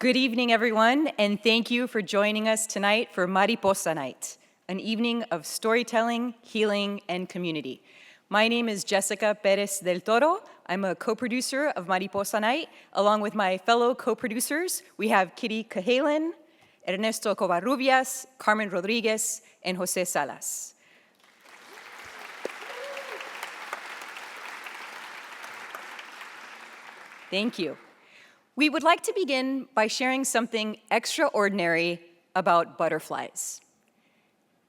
Good evening, everyone, and thank you for joining us tonight for Mariposa Night, an evening of storytelling, healing, and community. My name is Jessica Perez del Toro. I'm a co-producer of Mariposa Night. Along with my fellow co-producers, we have Kitty Cahalan, Ernesto Covarrubias, Carmen Rodriguez, and Jose Salas. Thank you. We would like to begin by sharing something extraordinary about butterflies.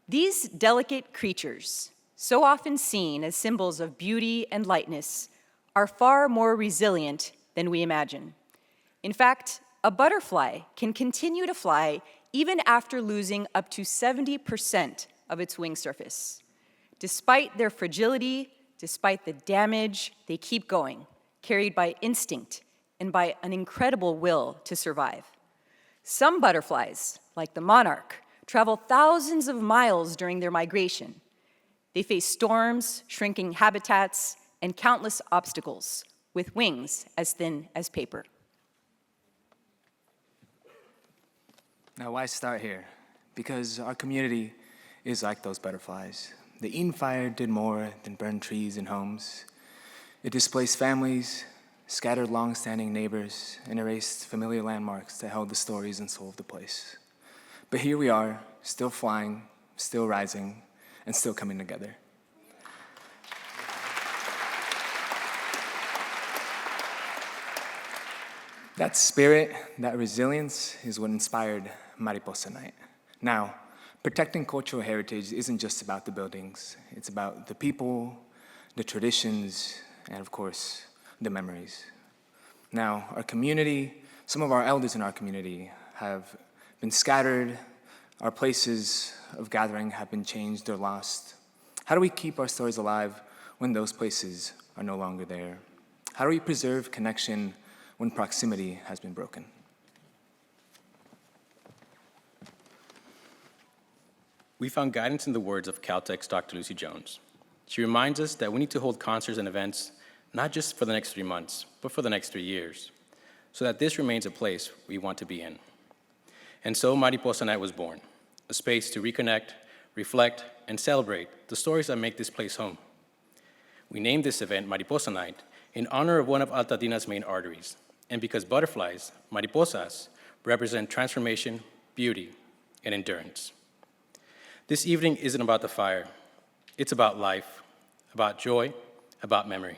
These delicate creatures, so often seen as symbols of beauty and lightness, are far more resilient than we imagine. In fact, a butterfly can continue to fly even after losing up to 70% of its wing surface. Despite their fragility, despite the damage, they keep going, carried by instinct and by an incredible will to survive. Some butterflies, like the monarch, travel thousands of miles during their migration. They face storms, shrinking habitats, and countless obstacles, with wings as thin as paper. Now, why start here? Because our community is like those butterflies. The Eden Fire did more than burn trees and homes. It displaced families, scattered long-standing neighbors, and erased familiar landmarks that held the stories and soul of the place. But here we are, still flying, still rising, and still coming together. That spirit, that resilience is what inspired Mariposa Night. Now, protecting cultural heritage isn't just about the buildings. It's about the people, the traditions, and of course, the memories. Now, our community, some of our elders in our community have been scattered. Our places of gathering have been changed or lost. How do we keep our stories alive when those places are no longer there? How do we preserve connection when proximity has been broken? We found guidance in the words of Caltech's Dr. Lucy Jones. She reminds us that we need to hold concerts and events not just for the next 3 months, but for the next 3 years, so that this remains a place we want to be in. And so Mariposa Night was born, a space to reconnect, reflect, and celebrate the stories that make this place home. We named this event Mariposa Night in honor of one of Altadena's main arteries, and because butterflies, mariposas, represent transformation, beauty, and endurance. This evening isn't about the fire. It's about life, about joy, about memory.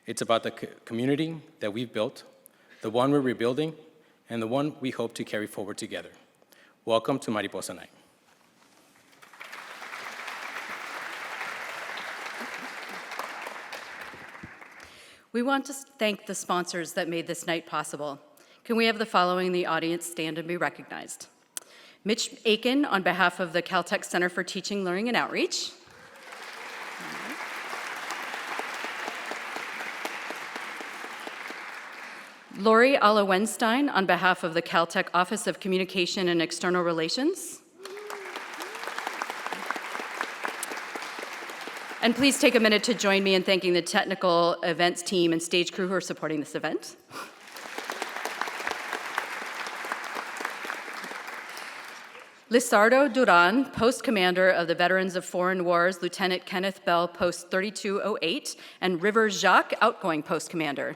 It's about the community that we've built, the one we're rebuilding, and the one we hope to carry forward together. Welcome to Mariposa Night. We want to thank the sponsors that made this night possible. Can we have the following in the audience stand and be recognized? Mitch Aiken on behalf of the Caltech Center for Teaching, Learning, and Outreach. Lori Alla-Wenstein on behalf of the Caltech Office of Communication and External Relations. And please take a minute to join me in thanking the technical events team and stage crew who are supporting this event. Lizardo Duran, Post Commander of the Veterans of Foreign Wars, Lieutenant Kenneth Bell, Post 3208, and River Jacques, Outgoing Post Commander.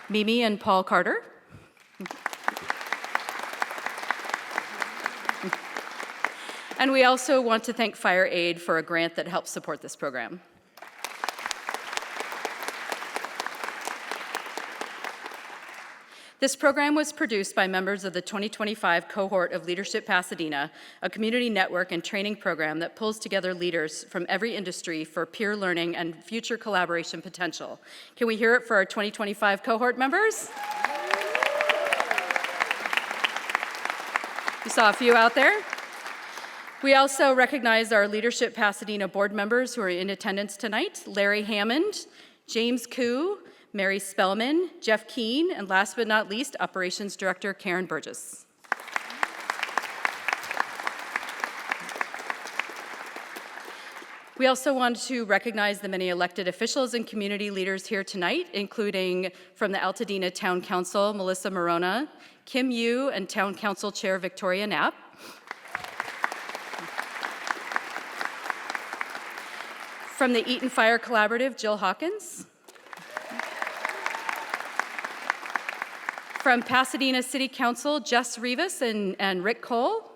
Mimi and Paul Carter. And we also want to thank Fire Aid for a grant that helps support this program. This program was produced by members of the 2025 cohort of Leadership Pasadena, a community network and training program that pulls together leaders from every industry for peer learning and future collaboration potential. Can we hear it for our 2025 cohort members? You saw a few out there. We also recognize our Leadership Pasadena board members who are in attendance tonight: Larry Hammond, James Koo, Mary Spellman, Jeff Keene, and last but not least, Operations Director Karen Burgess. We also want to recognize the many elected officials and community leaders here tonight, including from the Altadena Town Council, Melissa Morona, Kim Yu, and Town Council Chair Victoria Knapp. From the Eat and Fire Collaborative, Jill Hawkins. From Pasadena City Council, Jess Rivas and Rick Cole.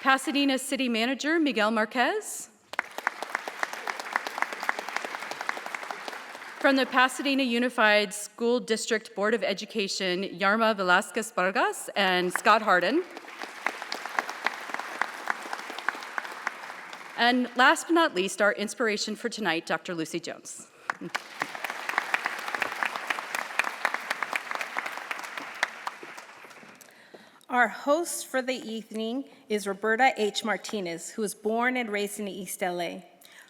Pasadena City Manager, Miguel Marquez. From the Pasadena Unified School District Board of Education, Yarma Velasquez Vargas and Scott Harden. And last but not least, our inspiration for tonight, Dr. Lucy Jones. Our host for the evening is Roberta H. Martinez, who was born and raised in East LA.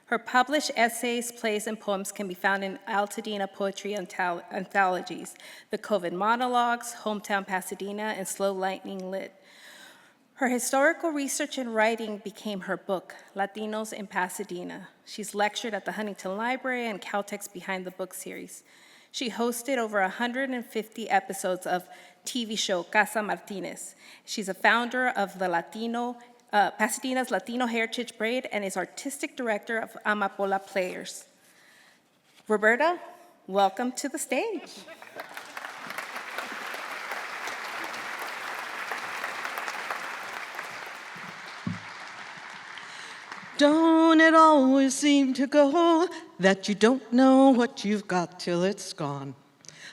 Her published essays, plays, and poems can be found in Altadena Poetry Anthologies, The COVID Monologues, Hometown Pasadena, and Slow Lightning Lit. Her historical research and writing became her book, Latinos in Pasadena. She's lectured at the Huntington Library and Caltech's Behind the Book series. She hosted over 150 episodes of TV show Casa Martinez. She's a founder of the Pasadena's Latino Heritage Parade and is artistic director of Amapola Players. Roberta, welcome to the stage. Don't it always seem to go that you don't know what you've got till it's gone?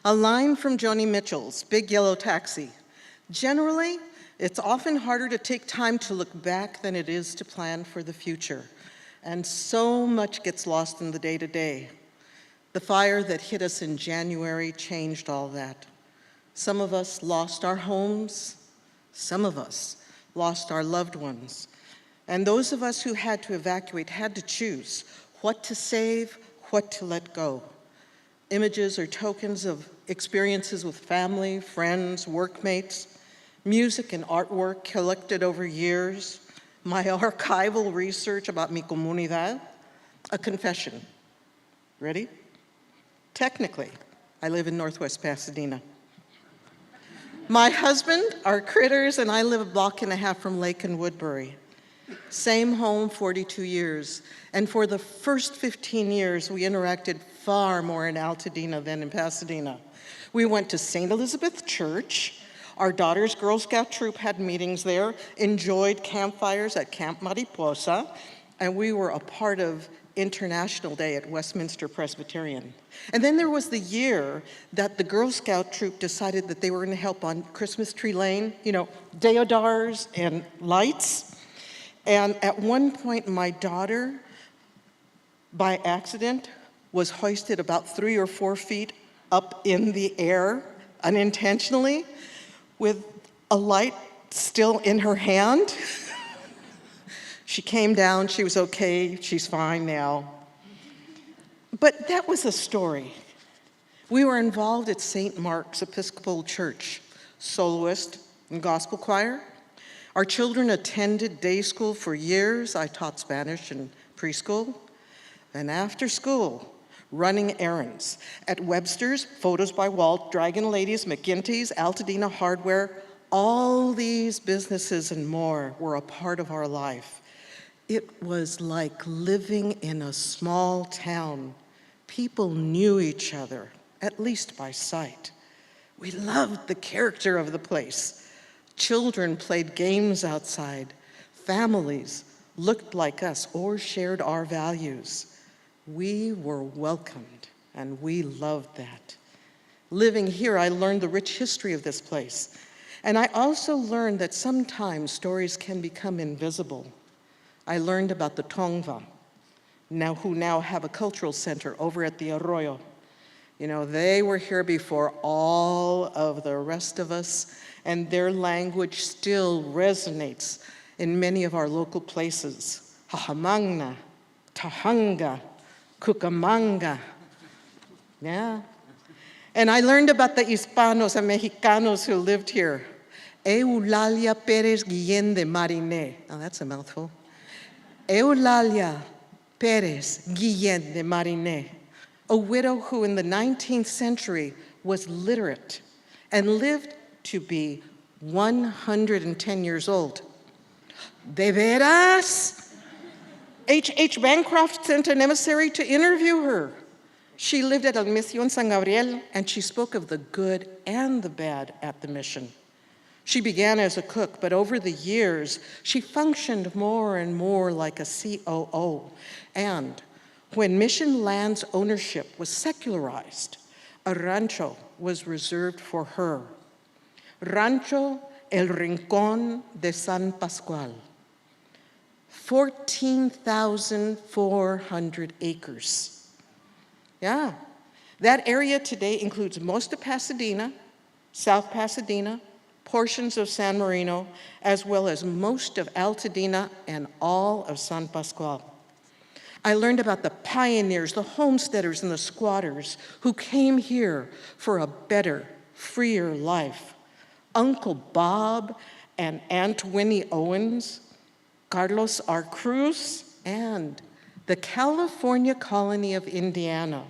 A line from Joni Mitchell's Big Yellow Taxi. Generally, it's often harder to take time to look back than it is to plan for the future. And so much gets lost in the day-to-day. The fire that hit us in January changed all that. Some of us lost our homes. Some of us lost our loved ones. And those of us who had to evacuate had to choose what to save, what to let go. Images or tokens of experiences with family, friends, workmates, music and artwork collected over years, my archival research about mi comunidad, a confession. Ready? Technically, I live in Northwest Pasadena. My husband, our critters, and I live a block and a half from Lake and Woodbury. Same home, 42 years. And for the first 15 years, we interacted far more in Altadena than in Pasadena. We went to St. Elizabeth Church. Our daughter's Girl Scout troop had meetings there, enjoyed campfires at Camp Mariposa, and we were a part of International Day at Westminster Presbyterian. And then there was the year that the Girl Scout troop decided that they were going to help on Christmas Tree Lane, deodars and lights. And at one point, my daughter, by accident, was hoisted about 3 or 4 feet up in the air, unintentionally, with a light still in her hand. She came down, she was okay, she's fine now. But that was a story. We were involved at St. Mark's Episcopal Church, soloist and gospel choir. Our children attended day school for years. I taught Spanish in preschool. And after school, running errands. At Webster's, Photos by Walt, Dragon Ladies, McGinty's, Altadena Hardware, all these businesses and more were a part of our life. It was like living in a small town. People knew each other, at least by sight. We loved the character of the place. Children played games outside. Families looked like us or shared our values. We were welcomed, and we loved that. Living here, I learned the rich history of this place. And I also learned that sometimes stories can become invisible. I learned about the Tongva, who now have a cultural center over at the Arroyo. They were here before all of the rest of us, and their language still resonates in many of our local places. Hahamangna, Tahanga, Cucamonga. Yeah. And I learned about the Hispanos and Mexicanos who lived here. Eulalia Perez Guillén de Mariné. Now that's a mouthful. Eulalia Perez Guillén de Mariné, a widow who in the 19th century was literate and lived to be 110 years old. ¿De veras? H. Bancroft sent an emissary to interview her. She lived at El Misión San Gabriel, and she spoke of the good and the bad at the mission. She began as a cook, but over the years, she functioned more and more like a COO. And when mission land's ownership was secularized, a rancho was reserved for her. Rancho El Rincón de San Pascual. 14,400 acres. Yeah, that area today includes most of Pasadena, South Pasadena, portions of San Marino, as well as most of Altadena and all of San Pascual. I learned about the pioneers, the homesteaders, and the squatters who came here for a better, freer life. Uncle Bob and Aunt Winnie Owens, Carlos R. Cruz, and the California colony of Indiana.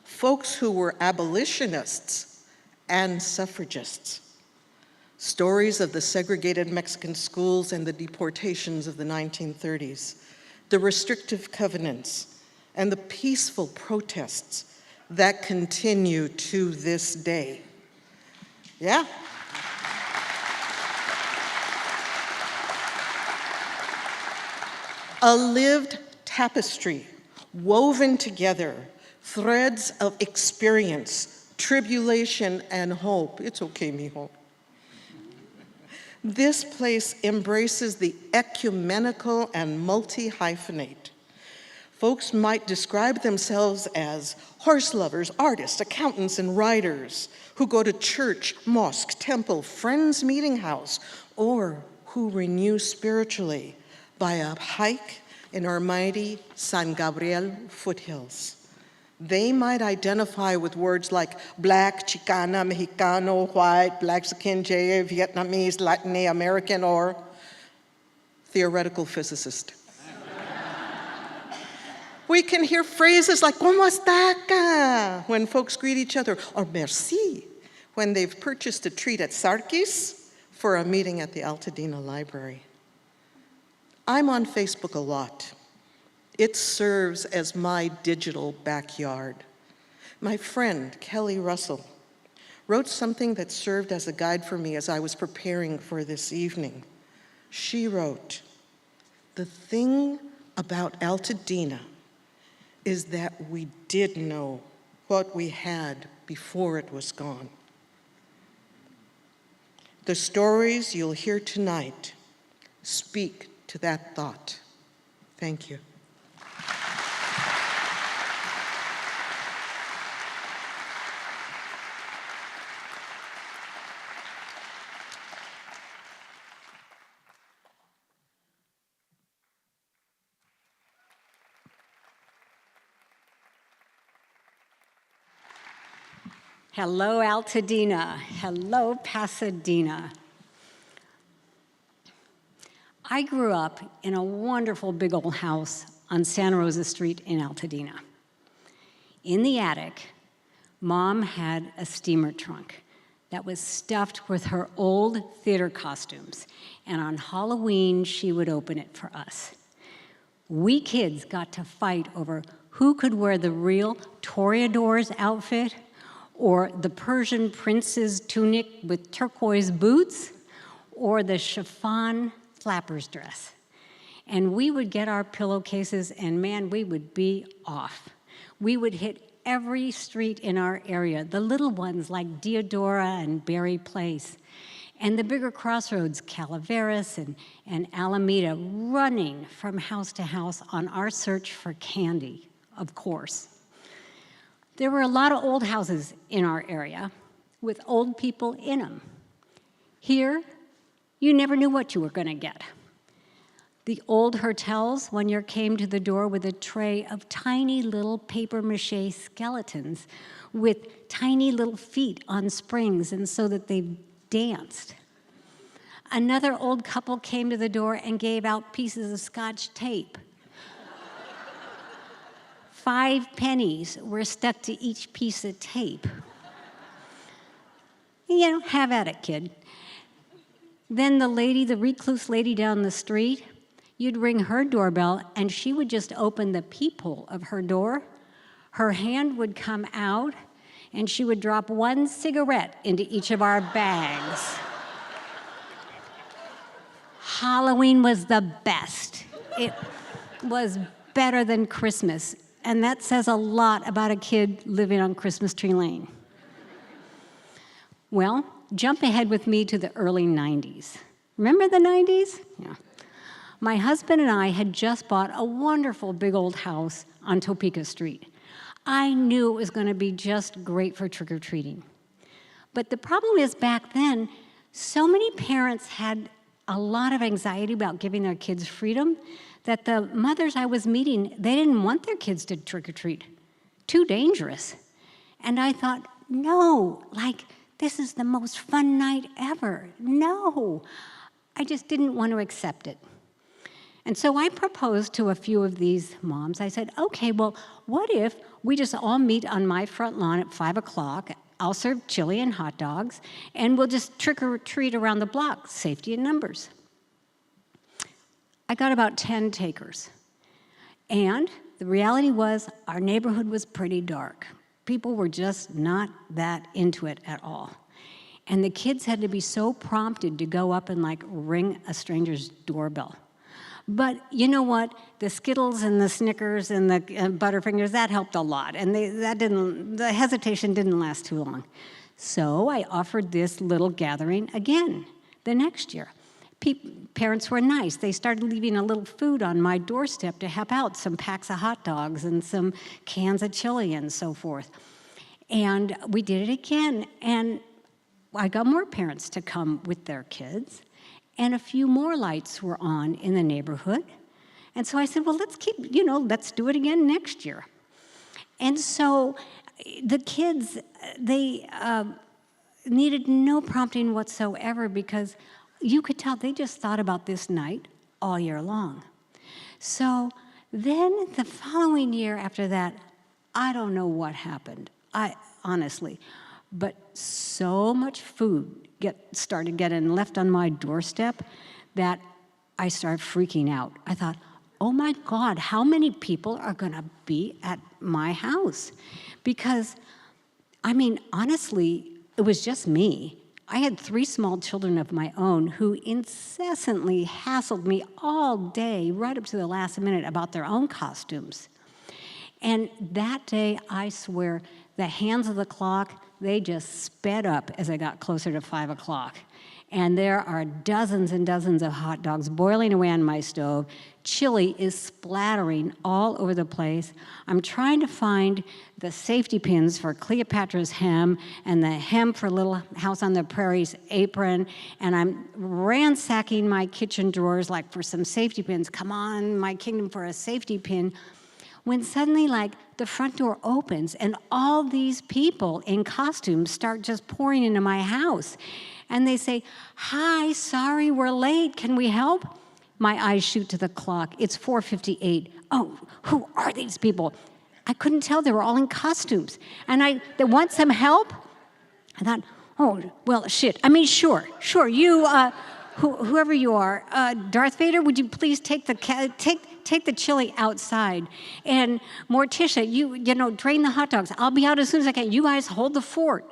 Folks who were abolitionists and suffragists. Stories of the segregated Mexican schools and the deportations of the 1930s, the restrictive covenants, and the peaceful protests that continue to this day. Yeah. A lived tapestry, woven together, threads of experience, tribulation, and hope. It's okay, mijo. This place embraces the ecumenical and multi-hyphenate. Folks might describe themselves as horse lovers, artists, accountants, and writers who go to church, mosque, temple, friends meeting house, or who renew spiritually by a hike in our mighty San Gabriel foothills. They might identify with words like Black, Chicana, Mexicano, White, Blaxican, Jay, Vietnamese, Latin American, or theoretical physicist. We can hear phrases like, ¿Cómo está acá? When folks greet each other, or merci, when they've purchased a treat at Sarkis for a meeting at the Altadena Library. I'm on Facebook a lot. It serves as my digital backyard. My friend, Kelly Russell, wrote something that served as a guide for me as I was preparing for this evening. She wrote, "The thing about Altadena is that we did know what we had before it was gone." The stories you'll hear tonight speak to that thought. Thank you. Hello, Altadena. Hello, Pasadena. I grew up in a wonderful big old house on Santa Rosa Street in Altadena. In the attic, Mom had a steamer trunk that was stuffed with her old theater costumes, and on Halloween, she would open it for us. We kids got to fight over who could wear the real Toreador's outfit, or the Persian prince's tunic with turquoise boots, or the chiffon flapper's dress. And we would get our pillowcases, and man, we would be off. We would hit every street in our area, the little ones like Deodora and Berry Place, and the bigger crossroads, Calaveras and Alameda, running from house to house on our search for candy, of course. There were a lot of old houses in our area with old people in them. Here, you never knew what you were going to get. The old hotels, one year came to the door with a tray of tiny little papier-mâché skeletons with tiny little feet on springs, and so that they danced. Another old couple came to the door and gave out pieces of Scotch tape. 5 pennies were stuck to each piece of tape. You know, have at it, kid. Then the recluse lady down the street, you'd ring her doorbell and she would just open the peephole of her door. Her hand would come out and she would drop 1 cigarette into each of our bags. Halloween was the best. It was better than Christmas. And that says a lot about a kid living on Christmas Tree Lane. Well, jump ahead with me to the early 90s. Remember the 90s? Yeah. My husband and I had just bought a wonderful big old house on Topeka Street. I knew it was going to be just great for trick-or-treating. But the problem is back then, so many parents had a lot of anxiety about giving their kids freedom that the mothers I was meeting, they didn't want their kids to trick-or-treat. Too dangerous. And I thought, no, like, this is the most fun night ever. No. I just didn't want to accept it. And so I proposed to a few of these moms. I said, okay, well, what if we just all meet on my front lawn at 5 o'clock? I'll serve chili and hot dogs, and we'll just trick-or-treat around the block, safety in numbers. I got about 10 takers. And the reality was our neighborhood was pretty dark. People were just not that into it at all. And the kids had to be so prompted to go up and like ring a stranger's doorbell. But you know what? The Skittles and the Snickers and the Butterfingers, that helped a lot. And the hesitation didn't last too long. So I offered this little gathering again the next year. Parents were nice. They started leaving a little food on my doorstep to help out, some packs of hot dogs and some cans of chili and so forth. And we did it again. And I got more parents to come with their kids. And a few more lights were on in the neighborhood. And so I said, well, let's do it again next year. And so the kids, they needed no prompting whatsoever because you could tell they just thought about this night all year long. So then the following year after that, I don't know what happened, honestly, but so much food started getting left on my doorstep that I started freaking out. I thought, oh my God, how many people are gonna be at my house? Because, I mean, honestly, it was just me. I had 3 small children of my own who incessantly hassled me all day, right up to the last minute, about their own costumes. And that day, I swear, the hands of the clock, they just sped up as I got closer to 5 o'clock. And there are dozens and dozens of hot dogs boiling away on my stove. Chili is splattering all over the place. I'm trying to find the safety pins for Cleopatra's hem and the hem for Little House on the Prairie's apron. And I'm ransacking my kitchen drawers like for some safety pins. Come on, my kingdom, for a safety pin. When suddenly, like, the front door opens and all these people in costumes start just pouring into my house. And they say, hi, sorry, we're late. Can we help? My eyes shoot to the clock. It's 4:58. Oh, who are these people? I couldn't tell. They were all in costumes. And they want some help? I thought, oh, well, shit. I mean, sure. You, whoever you are, Darth Vader, would you please take the chili outside? And Morticia, you drain the hot dogs. I'll be out as soon as I can. You guys hold the fort.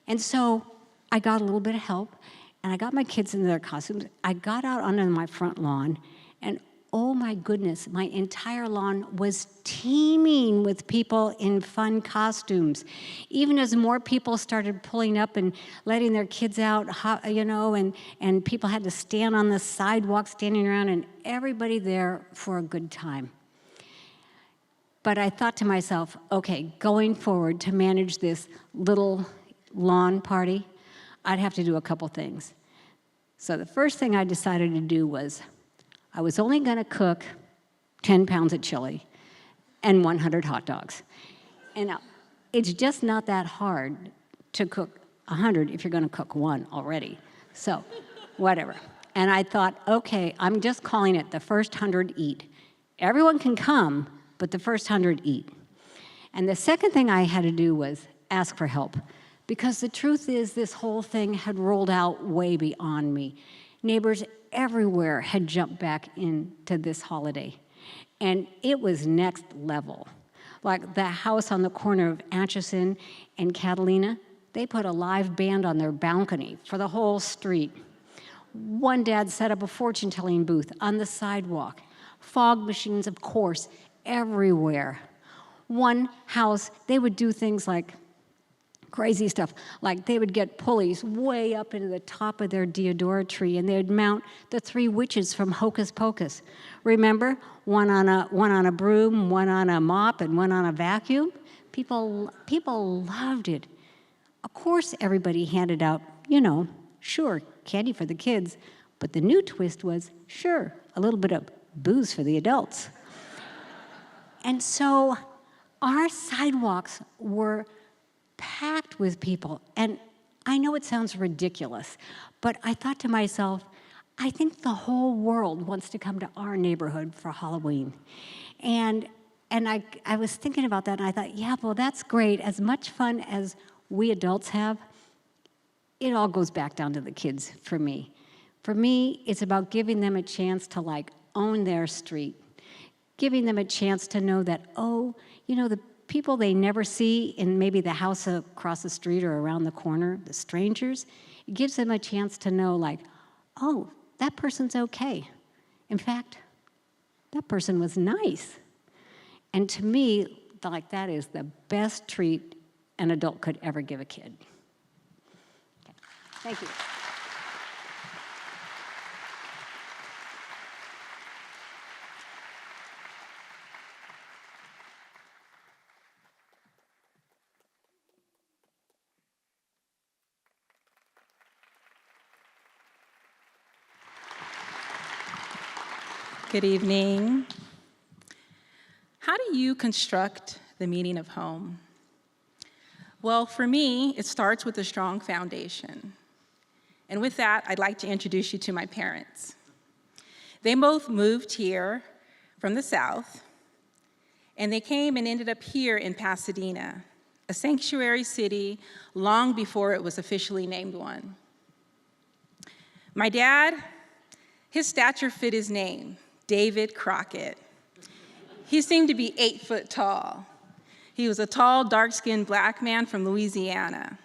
And so I got a little bit of help, and I got my kids into their costumes. I got out onto my front lawn, and oh my goodness, my entire lawn was teeming with people in fun costumes. Even as more people started pulling up and letting their kids out, and people had to stand on the sidewalk, standing around, and everybody there for a good time. But I thought to myself, okay, going forward to manage this little lawn party, I'd have to do a couple things. So the first thing I decided to do was I was only going to cook 10 pounds of chili and 100 hot dogs. And it's just not that hard to cook 100 if you're going to cook one already. So, whatever. And I thought, okay, I'm just calling it the first 100 eat. Everyone can come, but the first 100 eat. And the second thing I had to do was ask for help, because the truth is this whole thing had rolled out way beyond me. Neighbors everywhere had jumped back into this holiday, and it was next level. Like the house on the corner of Atchison and Catalina, they put a live band on their balcony for the whole street. One dad set up a fortune-telling booth on the sidewalk. Fog machines, of course, everywhere. One house, they would do things like crazy stuff, like they would get pulleys way up into the top of their deodora tree, and they would mount the 3 witches from Hocus Pocus. Remember? One on a broom, one on a mop, and one on a vacuum? People loved it. Of course, everybody handed out, sure, candy for the kids, but the new twist was, sure, a little bit of booze for the adults. And so our sidewalks were packed with people. And I know it sounds ridiculous, but I thought to myself, I think the whole world wants to come to our neighborhood for Halloween. And I was thinking about that, and I thought, yeah, well, that's great. As much fun as we adults have, it all goes back down to the kids for me. For me, it's about giving them a chance to own their street, giving them a chance to know that, the people they never see in maybe the house across the street or around the corner, the strangers, it gives them a chance to know, that person's okay. In fact, that person was nice. And to me, that is the best treat an adult could ever give a kid. Okay. Thank you. Good evening. How do you construct the meaning of home? Well, for me, it starts with a strong foundation. And with that, I'd like to introduce you to my parents. They both moved here from the South, and they came and ended up here in Pasadena, a sanctuary city long before it was officially named one. My dad, his stature fit his name, David Crockett. He seemed to be 8 foot tall. He was a tall, dark-skinned black man from Louisiana.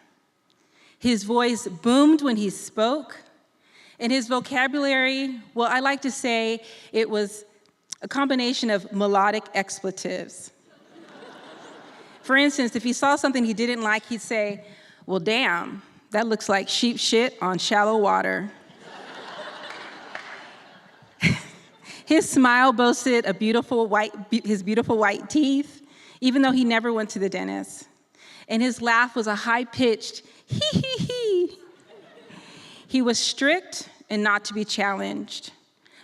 His voice boomed when he spoke, and his vocabulary, well, I like to say it was a combination of melodic expletives. For instance, if he saw something he didn't like, he'd say, "Well, damn, that looks like sheep shit on shallow water." His smile boasted his beautiful white teeth, even though he never went to the dentist. And his laugh was a high-pitched hee-hee-hee. He was strict and not to be challenged.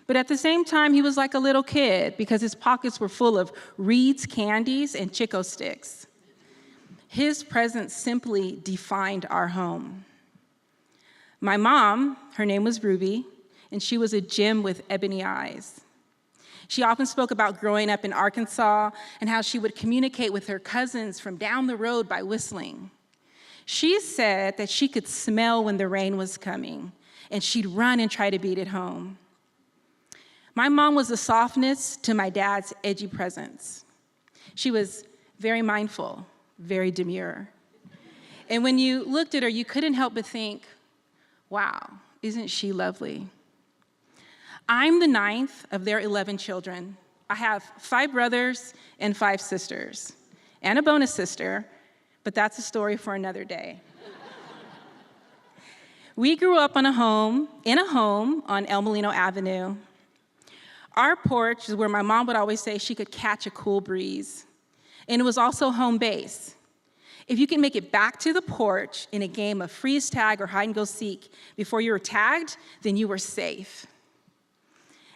But at the same time, he was like a little kid because his pockets were full of Reed's candies and Chico sticks. His presence simply defined our home. My mom, her name was Ruby, and she was a gem with ebony eyes. She often spoke about growing up in Arkansas and how she would communicate with her cousins from down the road by whistling. She said that she could smell when the rain was coming, and she'd run and try to beat it home. My mom was the softness to my dad's edgy presence. She was very mindful, very demure. And when you looked at her, you couldn't help but think, wow, isn't she lovely? I'm the 9th of their 11 children. I have 5 brothers and 5 sisters, and a bonus sister, but that's a story for another day. We grew up in a home on El Molino Avenue. Our porch is where my mom would always say she could catch a cool breeze, and it was also home base. If you can make it back to the porch in a game of freeze tag or hide and go seek before you were tagged, then you were safe.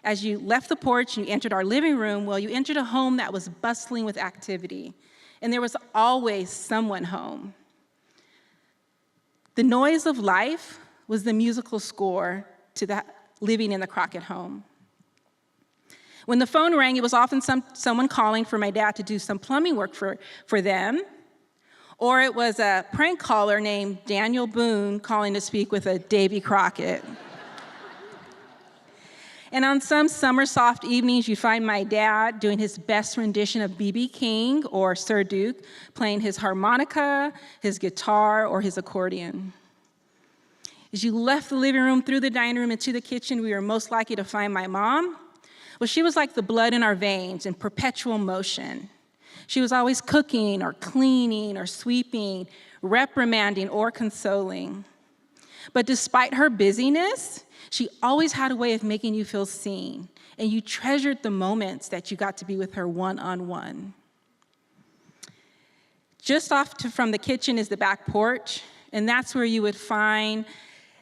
As you left the porch and you entered our living room, well, you entered a home that was bustling with activity, and there was always someone home. The noise of life was the musical score to that living in the Crockett home. When the phone rang, it was often someone calling for my dad to do some plumbing work for them, or it was a prank caller named Daniel Boone calling to speak with a Davy Crockett. And on some summer soft evenings, you'd find my dad doing his best rendition of B.B. King or Sir Duke, playing his harmonica, his guitar, or his accordion. As you left the living room, through the dining room, into the kitchen, we were most likely to find my mom. Well, she was like the blood in our veins, in perpetual motion. She was always cooking or cleaning or sweeping, reprimanding or consoling. But despite her busyness, she always had a way of making you feel seen, and you treasured the moments that you got to be with her one-on-one. Just from the kitchen is the back porch, and that's where you would find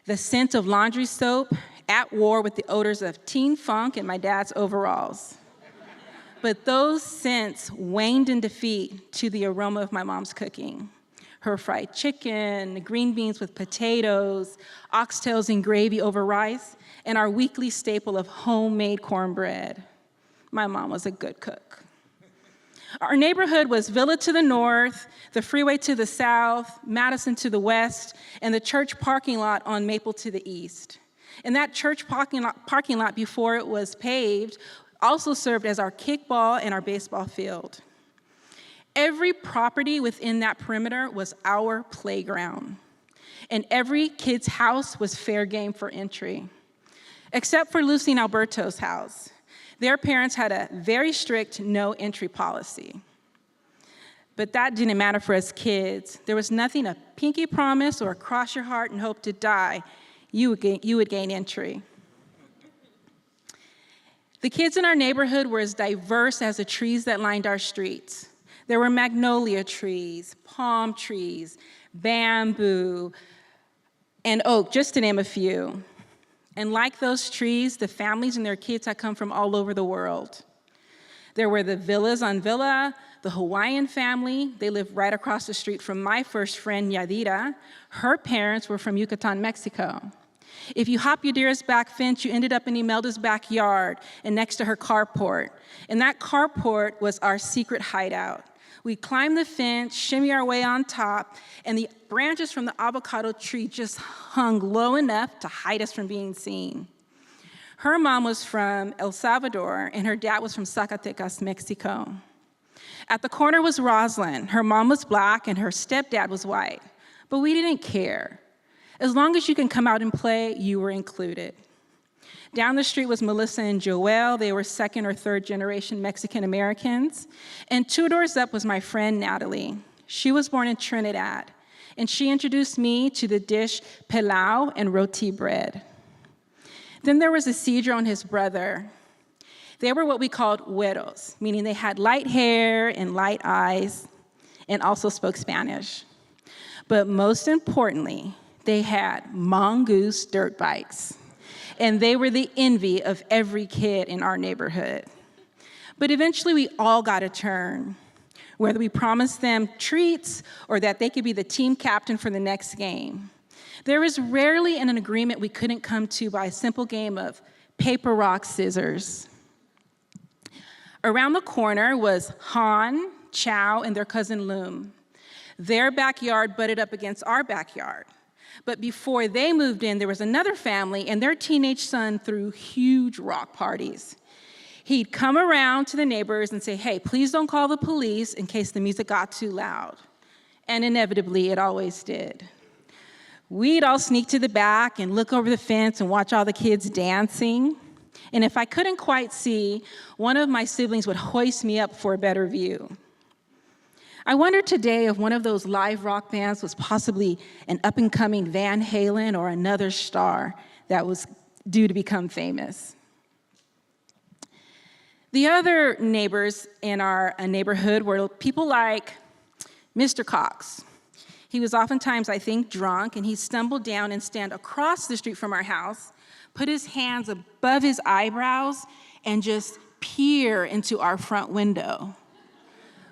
the scent of laundry soap at war with the odors of teen funk and my dad's overalls. But those scents waned in defeat to the aroma of my mom's cooking. Her fried chicken, green beans with potatoes, oxtails and gravy over rice, and our weekly staple of homemade cornbread. My mom was a good cook. Our neighborhood was Villa to the north, the freeway to the south, Madison to the west, and the church parking lot on Maple to the east. And that church parking lot before it was paved also served as our kickball and our baseball field. Every property within that perimeter was our playground, and every kid's house was fair game for entry, except for Lucy and Alberto's house. Their parents had a very strict no entry policy. But that didn't matter for us kids. There was nothing a pinky promise or a cross your heart and hope to die. You would gain entry. The kids in our neighborhood were as diverse as the trees that lined our streets. There were magnolia trees, palm trees, bamboo, and oak, just to name a few. And like those trees, the families and their kids had come from all over the world. There were the villas on Villa, the Hawaiian family. They lived right across the street from my first friend, Yadira. Her parents were from Yucatan, Mexico. If you hop your dearest back fence, you ended up in Imelda's backyard and next to her carport. And that carport was our secret hideout. We'd climb the fence, shimmy our way on top, and the branches from the avocado tree just hung low enough to hide us from being seen. Her mom was from El Salvador, and her dad was from Zacatecas, Mexico. At the corner was Rosalind. Her mom was Black, and her stepdad was white. But we didn't care. As long as you can come out and play, you were included. Down the street was Melissa and Joelle. They were second or third generation Mexican Americans. And 2 doors up was my friend Natalie. She was born in Trinidad, and she introduced me to the dish pilau and roti bread. Then there was Isidro and his brother. They were what we called güeros, meaning they had light hair and light eyes, and also spoke Spanish. But most importantly, they had mongoose dirt bikes. And they were the envy of every kid in our neighborhood. But eventually we all got a turn, whether we promised them treats or that they could be the team captain for the next game. There was rarely an agreement we couldn't come to by a simple game of paper, rock, scissors. Around the corner was Han, Chow, and their cousin Loom. Their backyard butted up against our backyard. But before they moved in, there was another family, and their teenage son threw huge rock parties. He'd come around to the neighbors and say, hey, please don't call the police in case the music got too loud. And inevitably, it always did. We'd all sneak to the back and look over the fence and watch all the kids dancing. And if I couldn't quite see, one of my siblings would hoist me up for a better view. I wonder today if one of those live rock bands was possibly an up-and-coming Van Halen or another star that was due to become famous. The other neighbors in our neighborhood were people like Mr. Cox. He was oftentimes, I think, drunk, and he'd stumble down and stand across the street from our house, put his hands above his eyebrows, and just peer into our front window.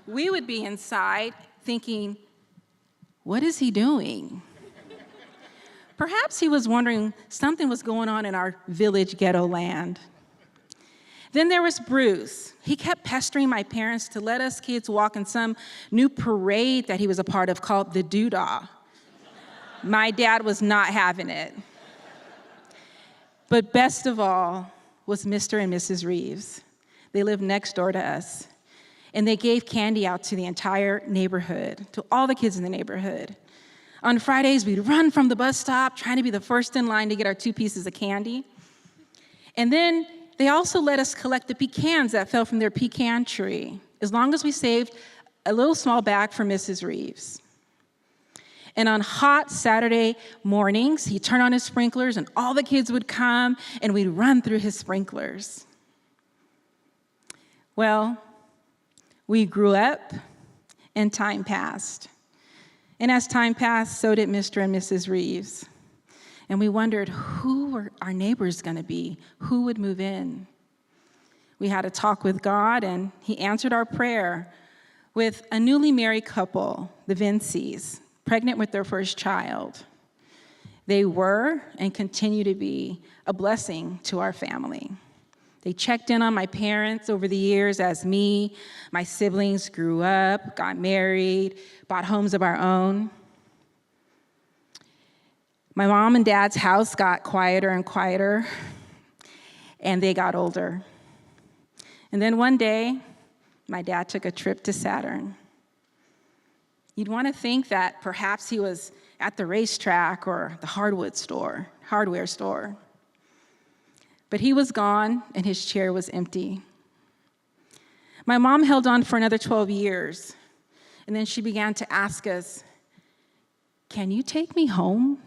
We would be inside thinking, what is he doing? Perhaps he was wondering something was going on in our village ghetto land. Then there was Bruce. He kept pestering my parents to let us kids walk in some new parade that he was a part of called the Doodah. My dad was not having it. But best of all was Mr. and Mrs. Reeves. They lived next door to us. And they gave candy out to the entire neighborhood, to all the kids in the neighborhood. On Fridays, we'd run from the bus stop, trying to be the first in line to get our 2 pieces of candy. And then they also let us collect the pecans that fell from their pecan tree, as long as we saved a little small bag for Mrs. Reeves. And on hot Saturday mornings, he'd turn on his sprinklers, and all the kids would come, and we'd run through his sprinklers. Well, we grew up, and time passed. And as time passed, so did Mr. and Mrs. Reeves. And we wondered, who were our neighbors going to be? Who would move in? We had a talk with God, and he answered our prayer with a newly married couple, the Vinceys, pregnant with their first child. They were and continue to be a blessing to our family. They checked in on my parents over the years as my siblings grew up, got married, bought homes of our own. My mom and dad's house got quieter and quieter, and they got older. And then one day, my dad took a trip to Saturn. You'd want to think that perhaps he was at the racetrack or the hardware store. But he was gone, and his chair was empty. My mom held on for another 12 years, and then she began to ask us, "Can you take me home?"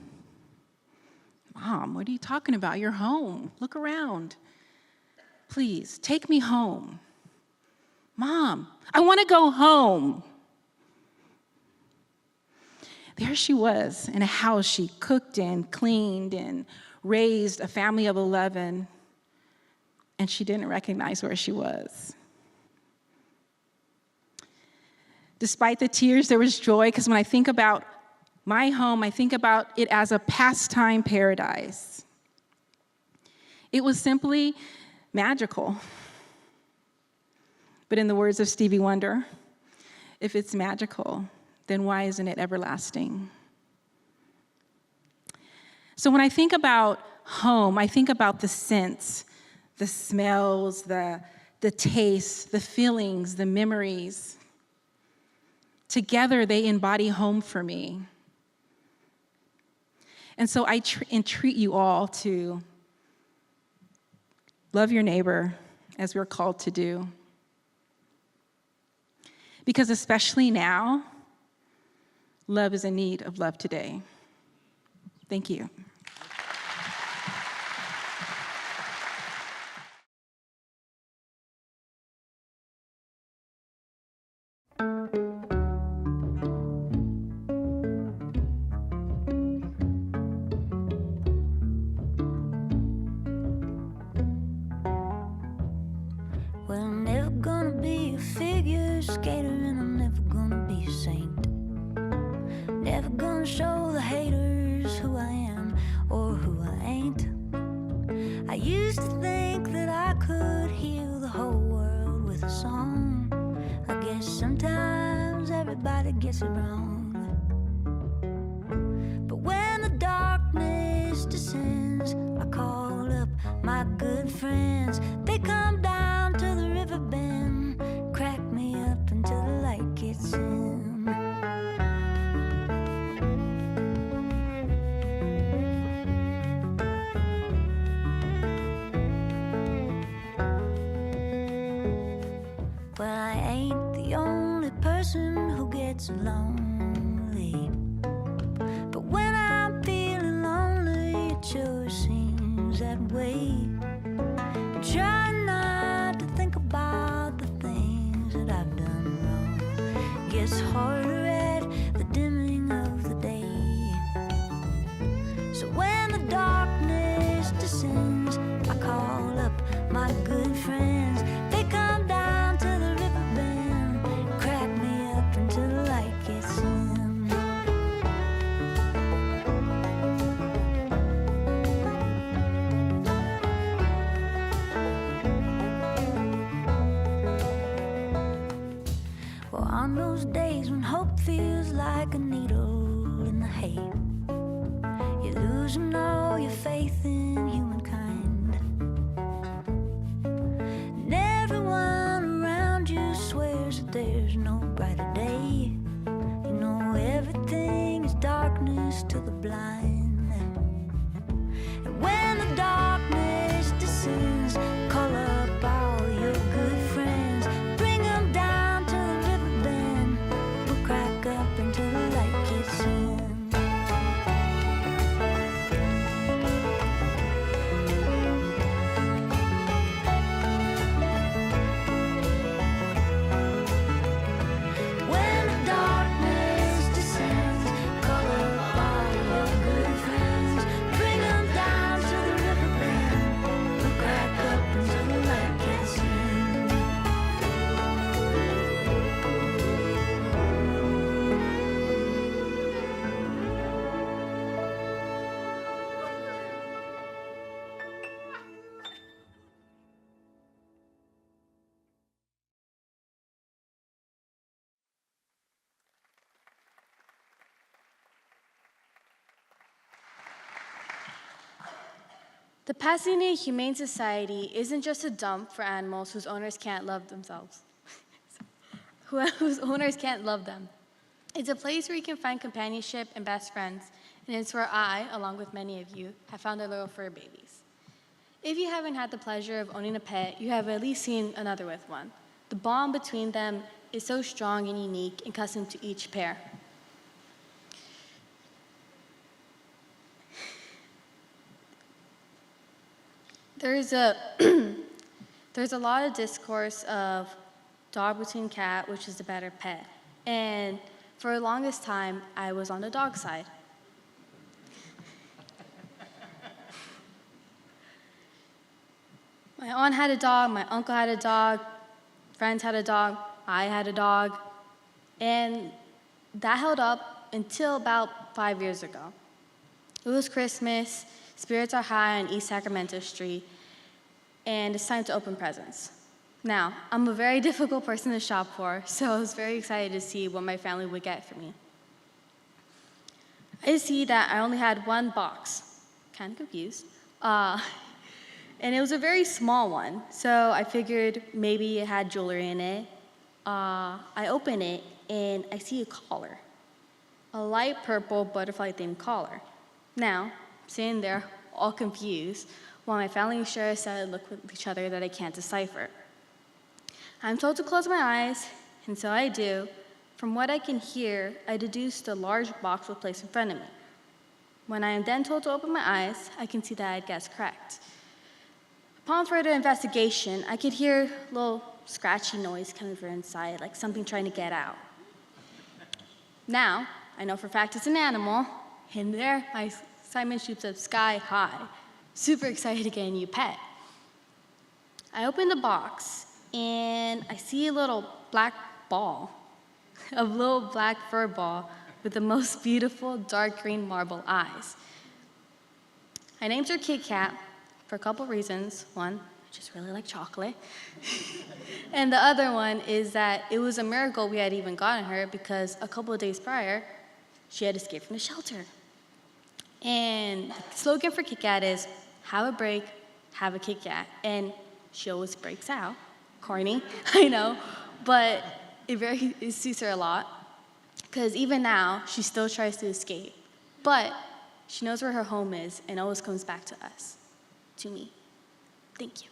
"Mom, what are you talking about? You're home. Look around. Please, take me home." "Mom, I want to go home." There she was in a house she cooked and cleaned and raised a family of 11, and she didn't recognize where she was. Despite the tears, there was joy, because when I think about my home, I think about it as a pastime paradise. It was simply magical. But in the words of Stevie Wonder, if it's magical, then why isn't it everlasting? So when I think about home, I think about the scents, the smells, the tastes, the feelings, the memories. Together, they embody home for me. And so I entreat you all to love your neighbor as we're called to do. Because especially now, love is in need of love today. Thank you. Well, I'm never gonna be a figure skater, and I'm never gonna be a saint. Never gonna show the haters who I am or who I ain't. I used to think that I could heal the whole world with a song. I guess sometimes everybody gets it wrong. But when the darkness descends, I call up my good friends. They come down to the river bend, crack me up until the light gets in. Well, I ain't the only person who gets lonely, but when I'm feeling lonely, it sure seems that way. Try not to think about the things that I've done wrong. Gets harder at the dimming of the day. So when the darkness descends, I call up my good friends. They come down to the river bend, crack me up until the light gets in. on those days when hope feels like a needle in the hay. You're losing all your faith in humankind, and everyone around you swears that there's no brighter day. You know everything is darkness to the blind, and when the darkness descends, call up all your good friends, bring them down to the river bend. We'll crack up until the light gets in. When the darkness descends, call up all your good friends, bring them down to the river bend. We'll crack up until the light gets in. The Pasadena Humane Society isn't just a dump for animals whose owners can't love themselves, whose owners can't love them. It's a place where you can find companionship and best friends, and it's where I, along with many of you, have found our little fur babies. If you haven't had the pleasure of owning a pet, you have at least seen another with one. The bond between them is so strong and unique and custom to each pair. There's a lot of discourse of dog between cat, which is the better pet. And for the longest time, I was on the dog side. My aunt had a dog, my uncle had a dog, friends had a dog, I had a dog. And that held up until about 5 years ago. It was Christmas. Spirits are high on East Sacramento Street, and it's time to open presents. Now, I'm a very difficult person to shop for, so I was very excited to see what my family would get for me. I see that I only had one box, kind of confused, and it was a very small one, so I figured maybe it had jewelry in it. I open it, and I see a collar, a light purple butterfly-themed collar. Now, sitting there, all confused, while my family share a sad look with each other that I can't decipher. I'm told to close my eyes, and so I do. From what I can hear, I deduced a large box was placed in front of me. When I am then told to open my eyes, I can see that I had guessed correct. Upon further investigation, I could hear a little scratchy noise coming from inside, like something trying to get out. Now, I know for a fact it's an animal, and there my excitement shoots up sky high. Super excited to get a new pet. I open the box, and I see a little black ball, a little black fur ball with the most beautiful dark green marble eyes. I named her Kit Kat for a couple reasons. One, I just really like chocolate. And the other one is that it was a miracle we had even gotten her because a couple of days prior, she had escaped from the shelter. And the slogan for Kit Kat is, have a break, have a Kit Kat. And she always breaks out. Corny, I know, but it suits her a lot. Because even now, she still tries to escape. But she knows where her home is and always comes back to us, to me. Thank you.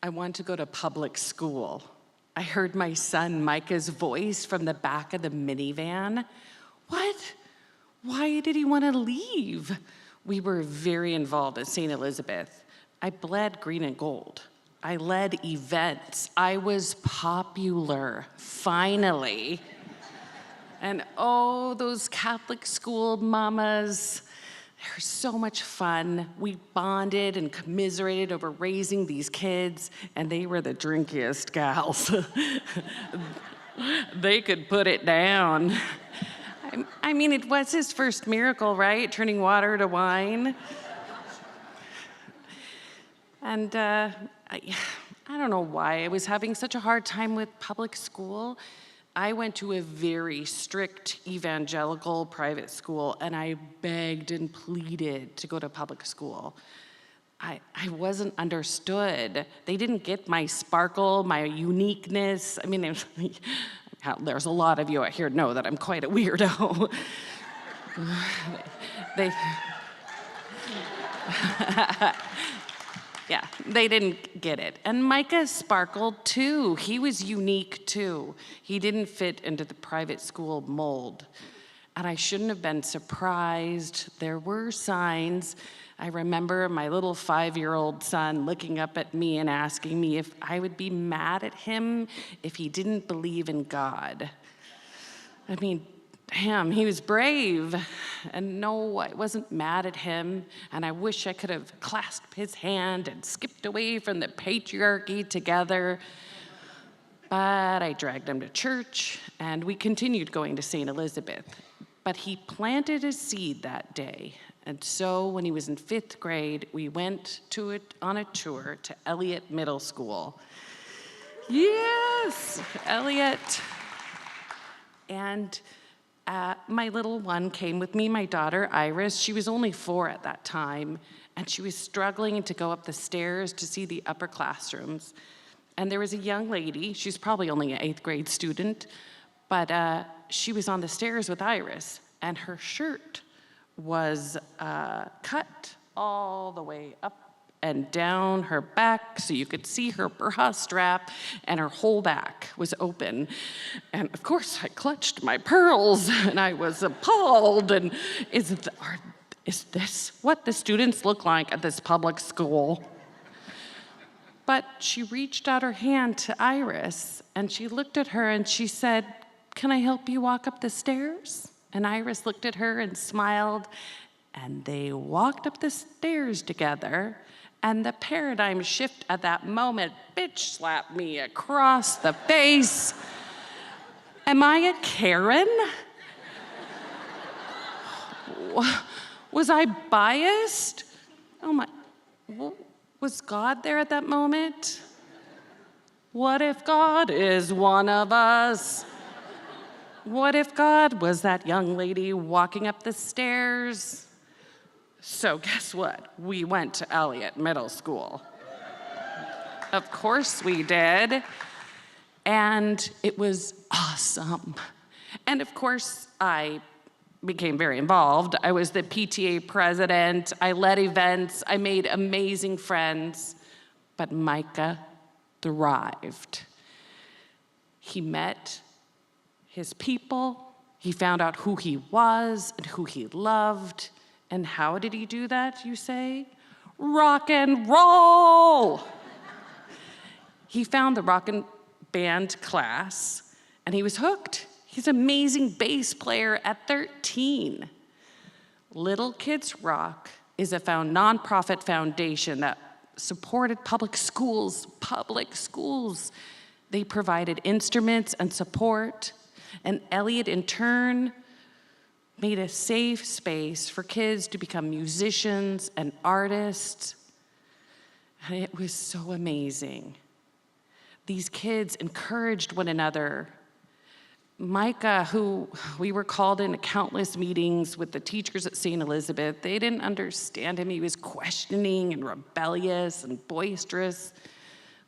I want to go to public school. I heard my son Micah's voice from the back of the minivan. What? Why did he want to leave? We were very involved at St. Elizabeth. I bled green and gold. I led events. I was popular, finally. And oh, those Catholic school mamas, They were so much fun. We bonded and commiserated over raising these kids, and they were the drinkiest gals. They could put it down. I mean, it was his first miracle, right? Turning water to wine. And I don't know why I was having such a hard time with public school. I went to a very strict evangelical private school, and I begged and pleaded to go to public school. I wasn't understood. They didn't get my sparkle, my uniqueness. I mean, there's a lot of you out here know that I'm quite a weirdo. Yeah, they didn't get it. And Micah sparkled too. He was unique too. He didn't fit into the private school mold. And I shouldn't have been surprised. There were signs. I remember my little 5-year-old son looking up at me and asking me if I would be mad at him if he didn't believe in God. I mean, damn, he was brave. And no, I wasn't mad at him. And I wish I could have clasped his hand and skipped away from the patriarchy together. But I dragged him to church, and we continued going to St. Elizabeth. But he planted a seed that day. And so when he was in 5th grade, we went on a tour to Elliott Middle School. Yes, Elliott. And my little one came with me, my daughter, Iris. She was only 4 at that time, and she was struggling to go up the stairs to see the upper classrooms. And there was a young lady, she's probably only an 8th grade student, but she was on the stairs with Iris, and her shirt was cut all the way up and down her back, so you could see her bra strap, and her whole back was open. And of course, I clutched my pearls, and I was appalled. And is this what the students look like at this public school? But she reached out her hand to Iris, and she looked at her, and she said, "Can I help you walk up the stairs?" And Iris looked at her and smiled, and they walked up the stairs together. And the paradigm shift at that moment bitch slapped me across the face. Am I a Karen? Was I biased? Oh my, was God there at that moment? What if God is one of us? What if God was that young lady walking up the stairs? So guess what? We went to Elliott Middle School. Of course we did. And it was awesome. And of course, I became very involved. I was the PTA president. I led events. I made amazing friends. But Micah thrived. He met his people. He found out who he was and who he loved. And how did he do that, you say? Rock and roll! He found the rock and band class, and he was hooked. He's an amazing bass player at 13. Little Kids Rock is a nonprofit foundation that supported public schools. They provided instruments and support, and Elliott, in turn, made a safe space for kids to become musicians and artists. And it was so amazing. These kids encouraged one another. Micah, who we were called into countless meetings with the teachers at St. Elizabeth, they didn't understand him. He was questioning and rebellious and boisterous.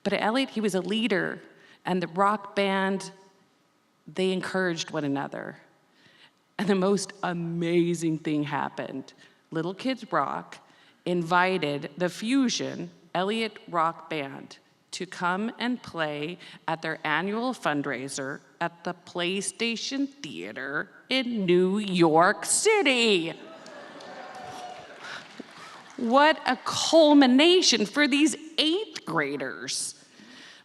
But at Elliott, he was a leader, and the rock band, they encouraged one another. And the most amazing thing happened. Little Kids Rock invited the Fusion Elliott Rock Band to come and play at their annual fundraiser at the PlayStation Theater in New York City. What a culmination for these 8th graders.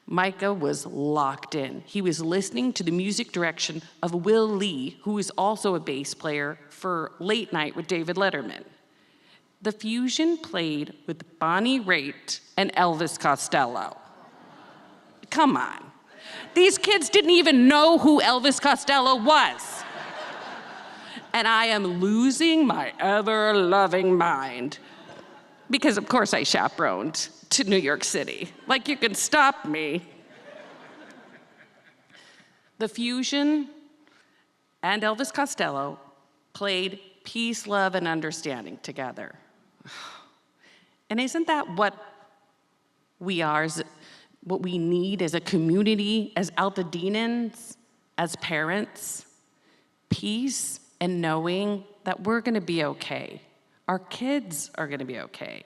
Micah was locked in. He was listening to the music direction of Will Lee, who is also a bass player for Late Night with David Letterman. the Fusion played with Bonnie Raitt and Elvis Costello. Come on. These kids didn't even know who Elvis Costello was. And I am losing my ever-loving mind. Because of course I chaperoned to New York City. Like you can stop me. The Fusion and Elvis Costello played Peace, Love, and Understanding together. And isn't that what we are, what we need as a community, as Altadenans, as parents? Peace and knowing that we're gonna be okay. Our kids are gonna be okay.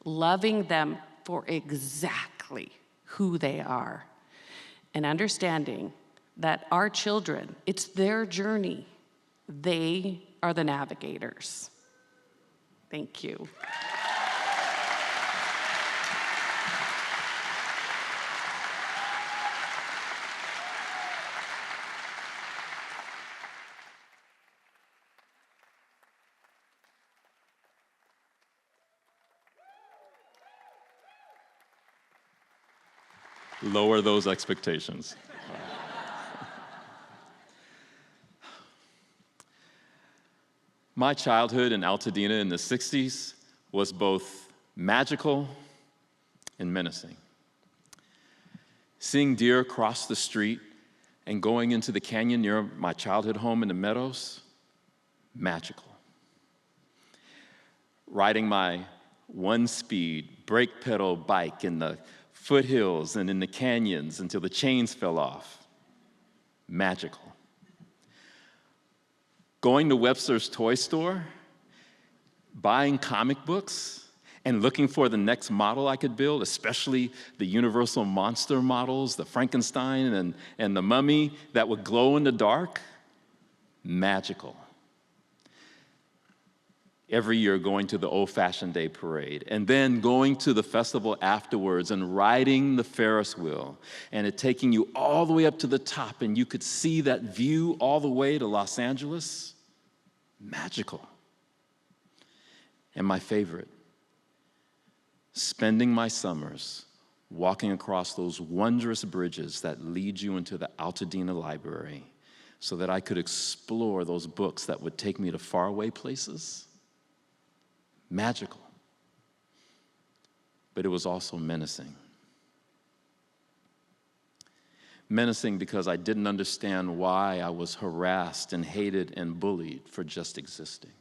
Loving them for exactly who they are. And understanding that our children, it's their journey. They are the navigators. Thank you. Lower those expectations. My childhood in Altadena in the 60s was both magical and menacing. Seeing deer cross the street and going into the canyon near my childhood home in the Meadows, magical. Riding my one-speed, brake pedal bike in the foothills and in the canyons until the chains fell off, magical. Going to Webster's toy store, buying comic books, and looking for the next model I could build, especially the Universal monster models, the Frankenstein and the Mummy that would glow in the dark, magical. Every year going to the old-fashioned day parade, and then going to the festival afterwards and riding the Ferris wheel, and it taking you all the way up to the top, and you could see that view all the way to Los Angeles, magical. And my favorite, spending my summers walking across those wondrous bridges that lead you into the Altadena Library so that I could explore those books that would take me to faraway places. Magical. But it was also menacing. Menacing because I didn't understand why I was harassed and hated and bullied for just existing.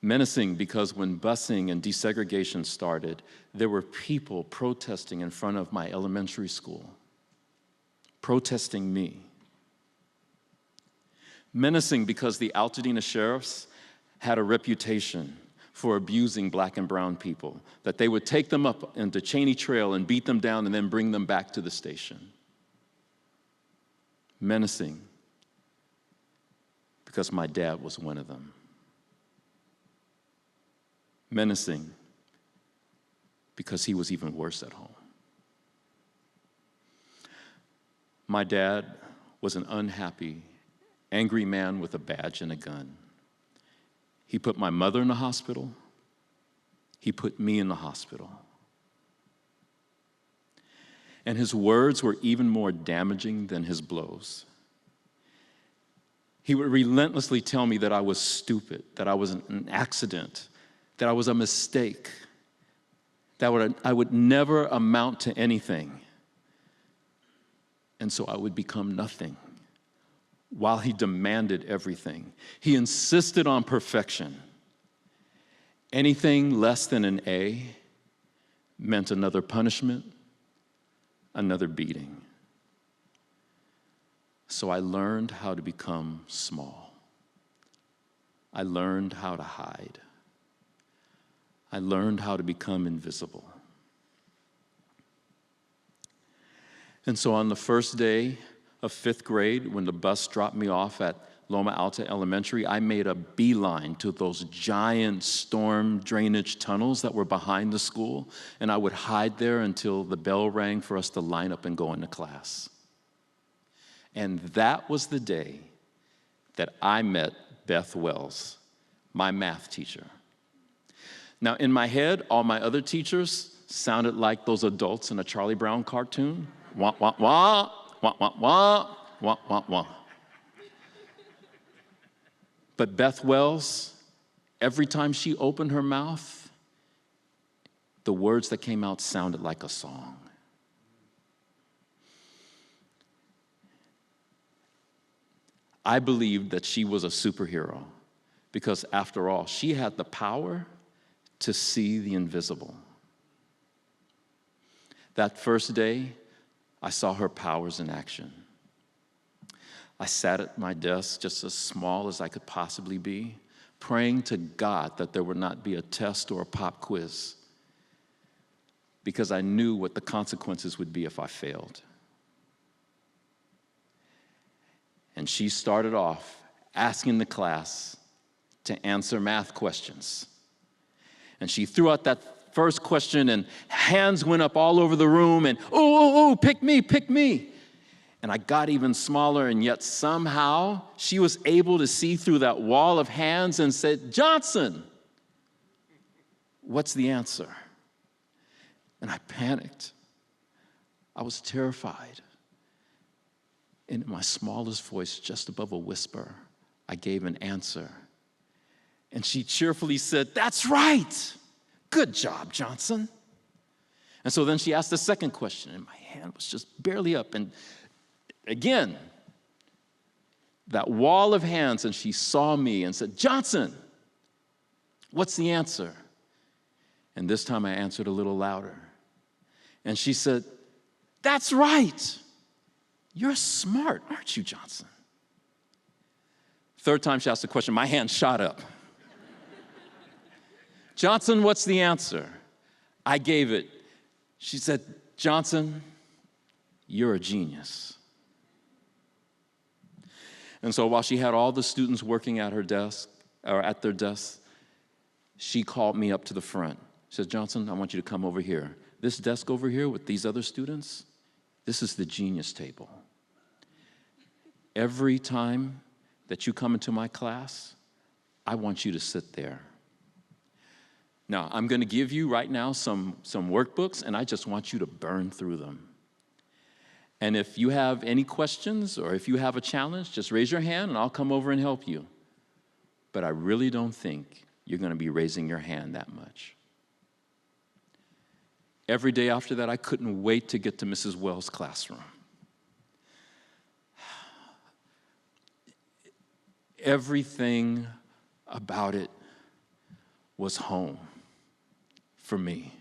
Menacing because when busing and desegregation started, there were people protesting in front of my elementary school, protesting me. Menacing because the Altadena sheriffs had a reputation for abusing black and brown people, that they would take them up into Cheney Trail and beat them down and then bring them back to the station. Menacing because my dad was one of them. Menacing because he was even worse at home. My dad was an unhappy, angry man with a badge and a gun. He put my mother in the hospital. He put me in the hospital. And his words were even more damaging than his blows. He would relentlessly tell me that I was stupid, that I was an accident, that I was a mistake, that I would never amount to anything. And so I would become nothing. While he demanded everything. He insisted on perfection. Anything less than an A meant another punishment, another beating. So I learned how to become small. I learned how to hide. I learned how to become invisible. And so on the first day of 5th grade, when the bus dropped me off at Loma Alta Elementary, I made a beeline to those giant storm drainage tunnels that were behind the school, and I would hide there until the bell rang for us to line up and go into class. And that was the day that I met Beth Wells, my math teacher. Now, in my head, all my other teachers sounded like those adults in a Charlie Brown cartoon. Wah, wah, wah, wah, wah, wah, wah, wah, wah. But Beth Wells, every time she opened her mouth, the words that came out sounded like a song. I believed that she was a superhero because, after all, she had the power to see the invisible. That first day, I saw her powers in action. I sat at my desk, just as small as I could possibly be, praying to God that there would not be a test or a pop quiz, because I knew what the consequences would be if I failed. And she started off asking the class to answer math questions. And she threw out that first question, and hands went up all over the room, and, oh, pick me, pick me. And I got even smaller, and yet somehow she was able to see through that wall of hands and said, Johnson, what's the answer? And I panicked. I was terrified. And in my smallest voice, just above a whisper, I gave an answer. And she cheerfully said, that's right. Good job, Johnson. And so then she asked the second question, and my hand was just barely up. And again, that wall of hands, and she saw me and said, Johnson, what's the answer? And this time I answered a little louder. And she said, that's right. You're smart, aren't you, Johnson? Third time she asked the question, my hand shot up. Johnson, what's the answer? I gave it. She said, Johnson, you're a genius. And so while she had all the students working at her desk, or at their desks, she called me up to the front. She said, Johnson, I want you to come over here. This desk over here with these other students, this is the genius table. Every time that you come into my class, I want you to sit there. Now, I'm going to give you right now some workbooks, and I just want you to burn through them. And if you have any questions or if you have a challenge, just raise your hand and I'll come over and help you. But I really don't think you're going to be raising your hand that much. Every day after that, I couldn't wait to get to Mrs. Wells' classroom. Everything about it was home for me.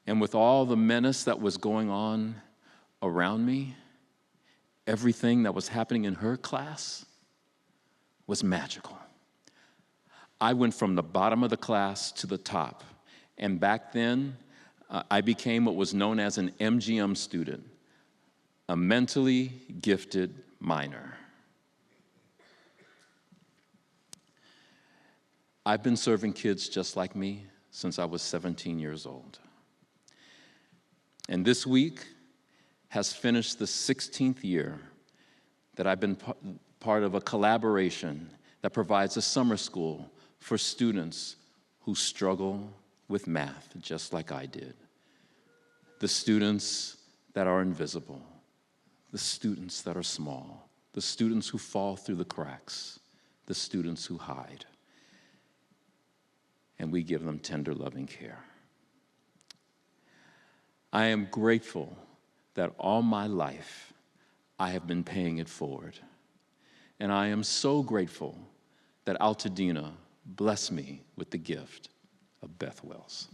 And with all the menace that was going on around me, everything that was happening in her class was magical. I went from the bottom of the class to the top. And back then, I became what was known as an MGM student, a mentally gifted minor. I've been serving kids just like me since I was 17 years old. And this week has finished the 16th year that I've been part of a collaboration that provides a summer school for students who struggle with math, just like I did. The students that are invisible, the students that are small, the students who fall through the cracks, the students who hide. And we give them tender, loving care. I am grateful that all my life I have been paying it forward. And I am so grateful that Altadena blessed me with the gift of Beth Wells.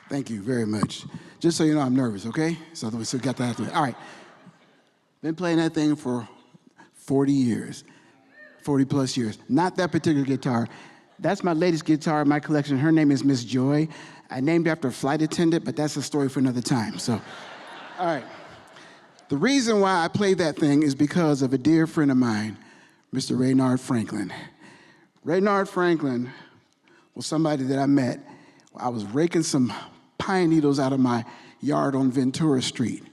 Thank you very much. Just so you know, I'm nervous, okay? So we got that out of the way. All right. Been playing that thing for 40 years, 40 plus years. Not that particular guitar. That's my latest guitar in my collection. Her name is Miss Joy. I named her after a flight attendant, but that's a story for another time. So, all right. The reason why I play that thing is because of a dear friend of mine, Mr. Raynard Franklin. Raynard Franklin was somebody that I met. I was raking some pine needles out of my yard on Ventura Street.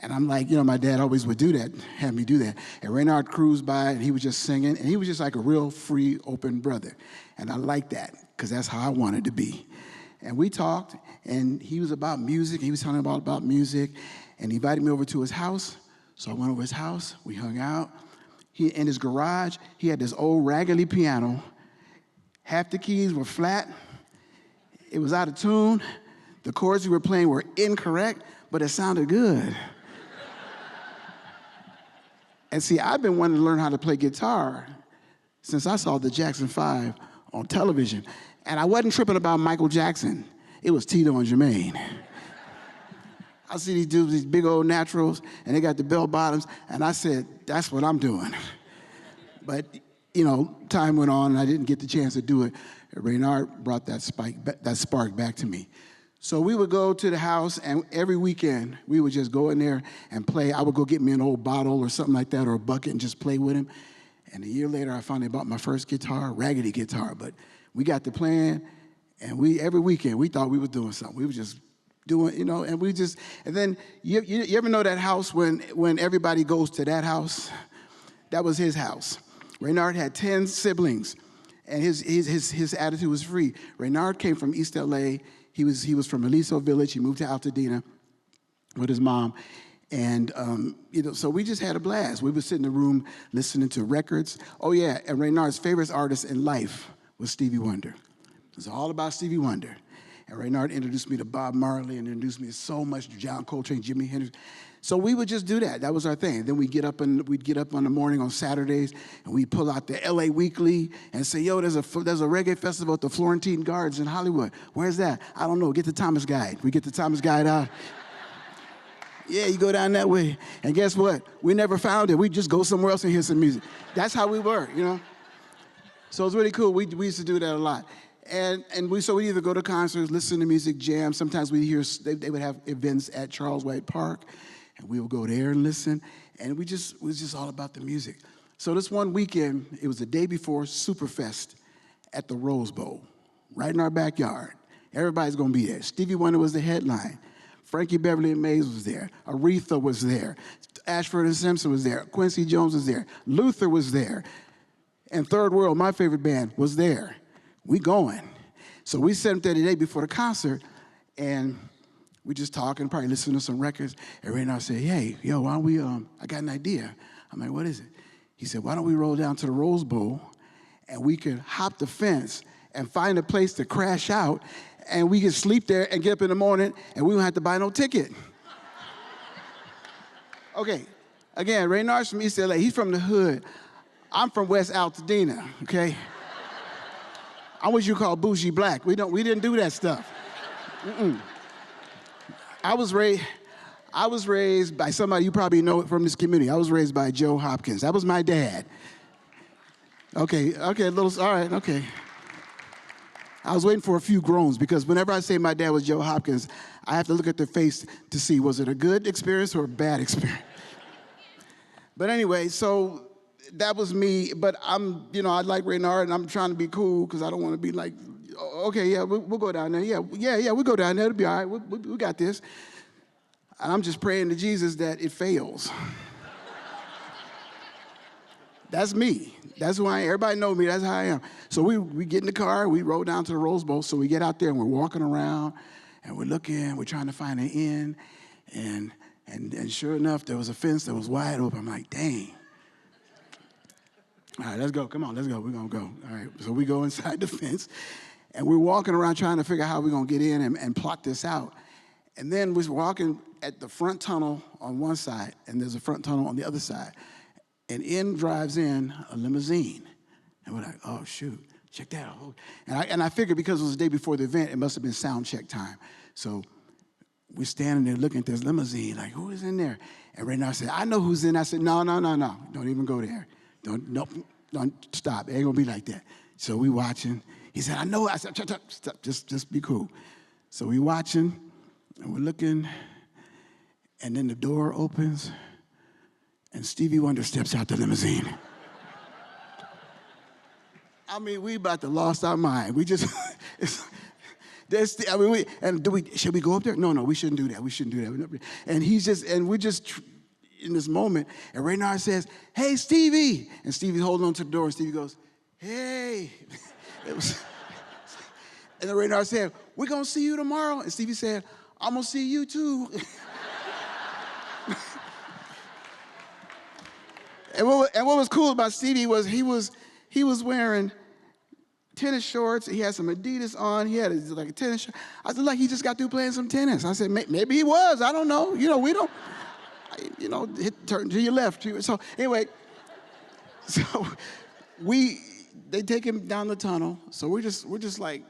And I'm like, you know, my dad always would do that, have me do that. And Raynard cruised by, and he was just singing, and he was just like a real free, open brother. And I liked that, because that's how I wanted to be. And we talked, and he was about music, and he was telling me about music, and he invited me over to his house. So I went over to his house, we hung out. In his garage, he had this old raggedy piano. Half the keys were flat. It was out of tune. The chords we were playing were incorrect, but it sounded good. And see, I've been wanting to learn how to play guitar since I saw the Jackson 5 on television. And I wasn't tripping about Michael Jackson. It was Tito and Jermaine. I see these dudes, these big old naturals, and they got the bell bottoms, and I said, that's what I'm doing. But, you know, time went on, and I didn't get the chance to do it. Raynard brought that spark back to me. So we would go to the house, and every weekend, we would just go in there and play. I would go get me an old bottle or something like that, or a bucket, and just play with him. And a year later, I finally bought my first guitar, raggedy guitar. But we got to playing, and every weekend, we thought we were doing something. We were just doing, you know, and then you ever know that house when everybody goes to that house? That was his house. Raynard had 10 siblings, and his attitude was free. Raynard came from East LA. He was from Aliso Village. He moved to Altadena with his mom. And, you know, so we just had a blast. We would sit in the room listening to records. Oh, yeah, and Raynard's favorite artist in life was Stevie Wonder. It was all about Stevie Wonder. And Raynard introduced me to Bob Marley and introduced me to so much, John Coltrane, Jimi Hendrix. So we would just do that. That was our thing. Then we'd get up on the morning on Saturdays, and we'd pull out the LA Weekly and say, yo, there's a reggae festival at the Florentine Gardens in Hollywood. Where's that? I don't know. Get the Thomas Guide. We get the Thomas Guide out. Yeah, you go down that way. And guess what? We never found it. We'd just go somewhere else and hear some music. That's how we were, you know? So it was really cool. We used to do that a lot. And we'd either go to concerts, listen to music, jam. Sometimes they would have events at Charles White Park, and we would go there and listen. And it was just all about the music. So this one weekend, it was the day before Superfest at the Rose Bowl, right in our backyard. Everybody's gonna be there. Stevie Wonder was the headline. Frankie Beverly and Mays was there. Aretha was there. Ashford and Simpson was there. Quincy Jones was there. Luther was there. And Third World, my favorite band, was there. We going. So we sat there the day before the concert, and we just talking, probably listening to some records. And Raynard said, hey, yo, why don't we, I got an idea. I'm like, what is it? He said, why don't we roll down to the Rose Bowl, and we can hop the fence and find a place to crash out, and we can sleep there and get up in the morning, and we don't have to buy no ticket. Okay, again, Raynard's from East LA. He's from the hood. I'm from West Altadena, okay? I'm what you call bougie black. We didn't do that stuff. Mm-mm. I was raised by somebody you probably know from this community. I was raised by Joe Hopkins. That was my dad. Okay, all right, okay. I was waiting for a few groans, because whenever I say my dad was Joe Hopkins, I have to look at their face to see, was it a good experience or a bad experience? But anyway, so that was me, but I like Raynard, and I'm trying to be cool, because I don't want to be like, okay, yeah, we'll go down there. Yeah, we'll go down there. It'll be all right. We got this. And I'm just praying to Jesus that it fails. That's me. That's who I am. Everybody knows me. That's how I am. So we get in the car, we roll down to the Rose Bowl. So we get out there, and we're walking around, and we're looking, we're trying to find an inn. And sure enough, there was a fence that was wide open. I'm like, dang. All right, let's go. Come on, let's go. We're going to go. All right, so we go inside the fence, and we're walking around trying to figure out how we're going to get in and plot this out. And then we're walking at the front tunnel on one side, and there's a front tunnel on the other side. And in drives in a limousine. And we're like, oh, shoot, check that out. And I figured because it was the day before the event, it must have been sound check time. So we're standing there looking at this limousine, like, who is in there? And Reynard said, I know who's in. I said, no, don't even go there. Don't stop. It ain't gonna be like that. So we watching. He said, I know. I said, stop, just be cool. So we watching, and we're looking, and then the door opens, and Stevie Wonder steps out the limousine. I mean, we about to lost our mind. We just, should we go up there? No, we shouldn't do that. We shouldn't do that. And we're just in this moment, and Reynard says, hey, Stevie. And Stevie's holding on to the door, and Stevie goes, hey. And then Reynard said, we're gonna see you tomorrow. And Stevie said, I'm gonna see you too. And what was cool about Stevie was he was wearing tennis shorts. He had some Adidas on. He had like a tennis shirt. I said, like, he just got through playing some tennis. I said, maybe he was. I don't know. We don't, turn to your left. So anyway, they take him down the tunnel. So we're just like,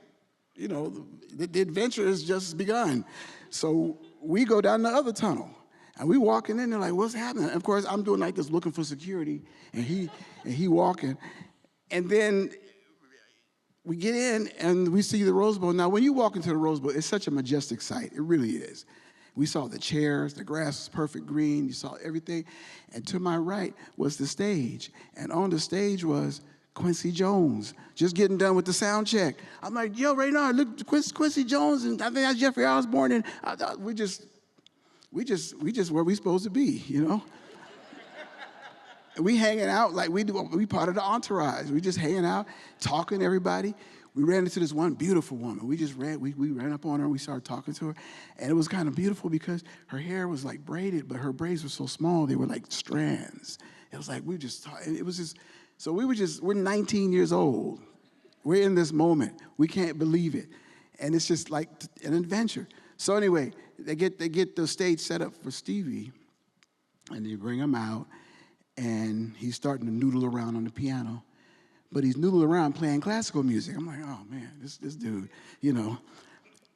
the adventure has just begun. So we go down the other tunnel. And we walking in there like, what's happening? And of course, I'm doing like this, looking for security, and he walking. And then we get in, and we see the Rose Bowl. Now, when you walk into the Rose Bowl, it's such a majestic sight. It really is. We saw the chairs, the grass was perfect green, you saw everything. And to my right was the stage. And on the stage was Quincy Jones, just getting done with the sound check. I'm like, yo, Reynard, look, Quincy Jones, and I think that's Jeffrey Osborne, and we just where we supposed to be, We hanging out like we part of the entourage. We just hanging out, talking to everybody. We ran into this one beautiful woman. We ran up on her and we started talking to her. And it was kind of beautiful because her hair was like braided, but her braids were so small, they were like strands. It was like, we're 19 years old. We're in this moment. We can't believe it. And it's just like an adventure. So anyway, they get the stage set up for Stevie, and they bring him out, and he's starting to noodle around on the piano, but he's noodling around playing classical music. I'm like, oh man, this dude,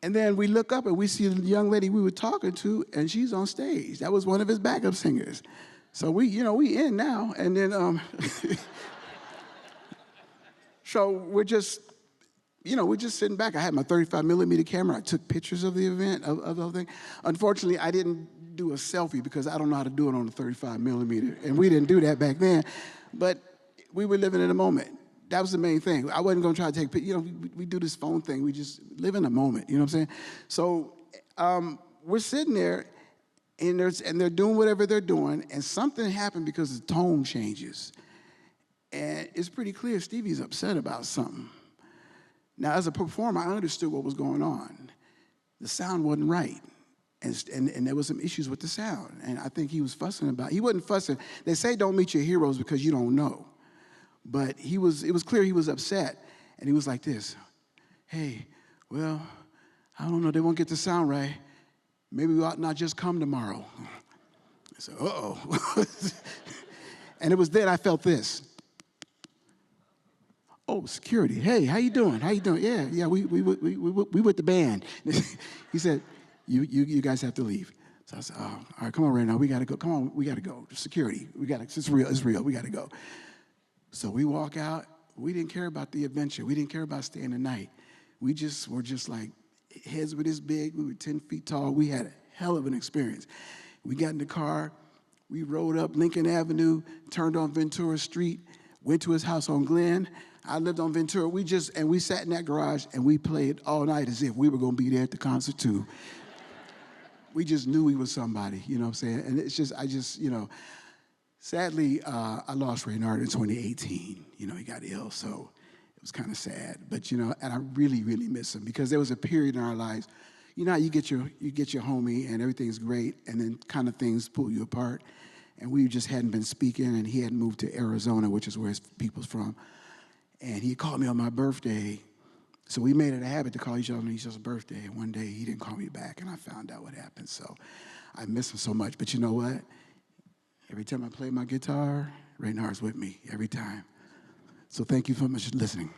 And then we look up and we see the young lady we were talking to, and she's on stage. That was one of his backup singers. So we in now, and then so we're just sitting back. I had my 35 millimeter camera. I took pictures of the event, of the whole thing. Unfortunately, I didn't do a selfie because I don't know how to do it on a 35 millimeter. And we didn't do that back then. But we were living in a moment. That was the main thing. I wasn't going to try to take pictures. We do this phone thing. We just live in a moment. You know what I'm saying? So we're sitting there, and they're doing whatever they're doing, and something happened because the tone changes. And it's pretty clear Stevie's upset about something. Now, as a performer, I understood what was going on. The sound wasn't right, and there was some issues with the sound, and I think he was fussing about it. He wasn't fussing. They say don't meet your heroes because you don't know, but it was clear he was upset, and he was like this, hey, well, I don't know, they won't get the sound right. Maybe we ought not just come tomorrow. I said, uh-oh. And it was then I felt this. Oh, security. Hey, how you doing? How you doing? Yeah, we with the band. He said, you guys have to leave. So I said, oh, all right, come on right now. We got to go. Come on, we got to go. Security. It's real. We got to go. So we walk out. We didn't care about the adventure. We didn't care about staying the night. We just were just like, heads were this big. We were 10 feet tall. We had a hell of an experience. We got in the car. We rode up Lincoln Avenue, turned on Ventura Street, went to his house on Glen. I lived on Ventura. We sat in that garage and we played all night as if we were going to be there at the concert too. We just knew he was somebody, you know what I'm saying? And it's just, sadly, I lost Reynard in 2018. He got ill, so it was kind of sad. But, and I really, really miss him because there was a period in our lives, how you get your homie and everything's great, and then kind of things pull you apart. And we just hadn't been speaking, and he had moved to Arizona, which is where his people's from. And he called me on my birthday So we made it a habit to call each other on each other's birthday. And one day he didn't call me back, and I found out what happened. So I miss him so much. But you know what? Every time I play my guitar, Reynard's with me, every time. So thank you so much for listening.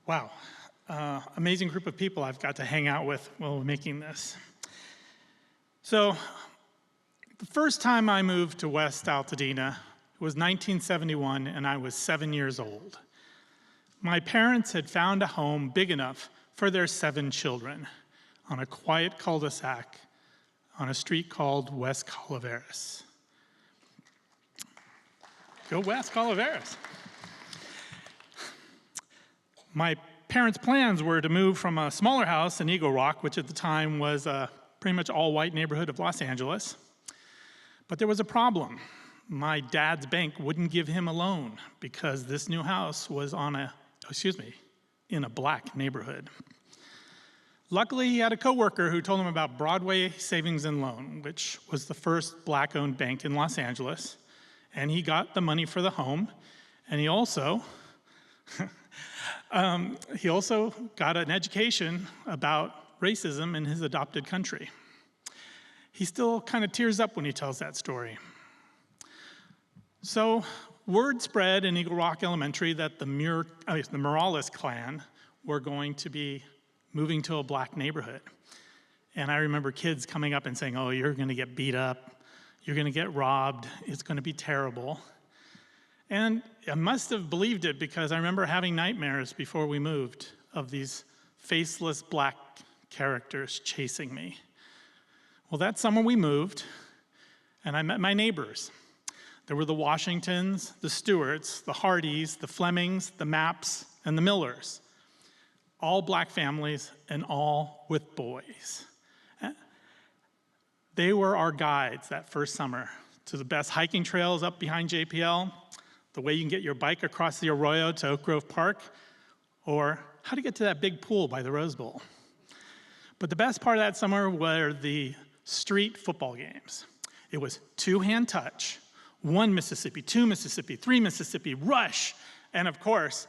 Wow, amazing group of people I've got to hang out with while making this. So, the first time I moved to West Altadena was 1971, and I was 7 years old. My parents had found a home big enough for their 7 children on a quiet cul-de-sac on a street called West Calaveras. Go West Calaveras. My parents' plans were to move from a smaller house in Eagle Rock, which at the time was a pretty much all-white neighborhood of Los Angeles. But there was a problem. My dad's bank wouldn't give him a loan because this new house was in a black neighborhood. Luckily, he had a coworker who told him about Broadway Savings and Loan, which was the first black-owned bank in Los Angeles. And he got the money for the home, and he also got an education about racism in his adopted country. He still kind of tears up when he tells that story. So word spread in Eagle Rock Elementary that the Morales clan were going to be moving to a black neighborhood. And I remember kids coming up and saying, oh, you're going to get beat up, you're going to get robbed, it's going to be terrible. And I must have believed it because I remember having nightmares before we moved of these faceless black characters chasing me. Well, that summer we moved, and I met my neighbors. There were the Washingtons, the Stewarts, the Hardys, the Flemings, the Mapps, and the Millers. All black families and all with boys. They were our guides that first summer to the best hiking trails up behind JPL, the way you can get your bike across the Arroyo to Oak Grove Park, or how to get to that big pool by the Rose Bowl. But the best part of that summer were the street football games. It was two-hand touch, 1 Mississippi, 2 Mississippi, 3 Mississippi, rush, and of course,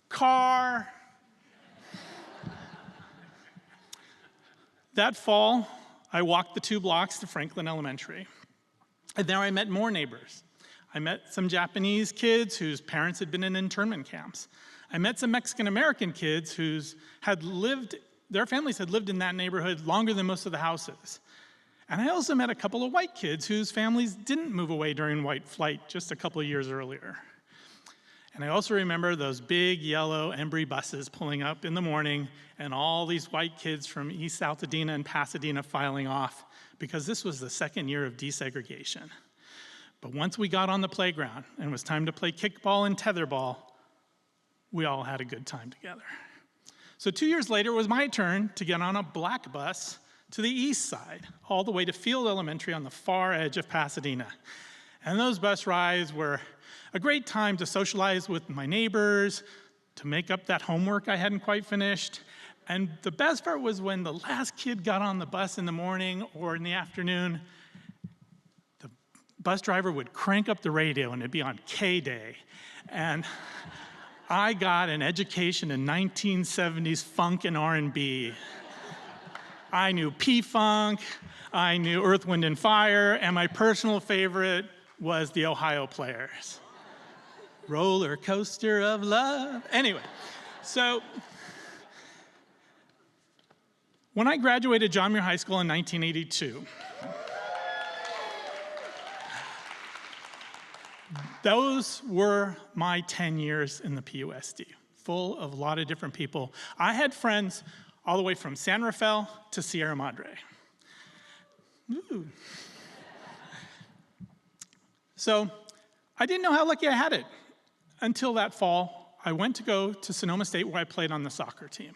car. That fall, I walked the 2 blocks to Franklin Elementary. And there I met more neighbors. I met some Japanese kids whose parents had been in internment camps. I met some Mexican-American kids their families had lived in that neighborhood longer than most of the houses. And I also met a couple of white kids whose families didn't move away during white flight just a couple of years earlier. And I also remember those big yellow Embry buses pulling up in the morning and all these white kids from East Altadena and Pasadena filing off because this was the second year of desegregation. But once we got on the playground and it was time to play kickball and tetherball, we all had a good time together. So 2 years later, it was my turn to get on a black bus to the east side, all the way to Field Elementary on the far edge of Pasadena. And those bus rides were a great time to socialize with my neighbors, to make up that homework I hadn't quite finished. And the best part was when the last kid got on the bus in the morning or in the afternoon, the bus driver would crank up the radio and it'd be on K-Day. And I got an education in 1970s funk and R&B. I knew P-Funk, I knew Earth, Wind, and Fire, and my personal favorite was the Ohio Players. Roller coaster of love. Anyway, so when I graduated John Muir High School in 1982, those were my 10 years in the PUSD, full of a lot of different people. I had friends all the way from San Rafael to Sierra Madre. Ooh. So I didn't know how lucky I had it until that fall. I went to go to Sonoma State where I played on the soccer team.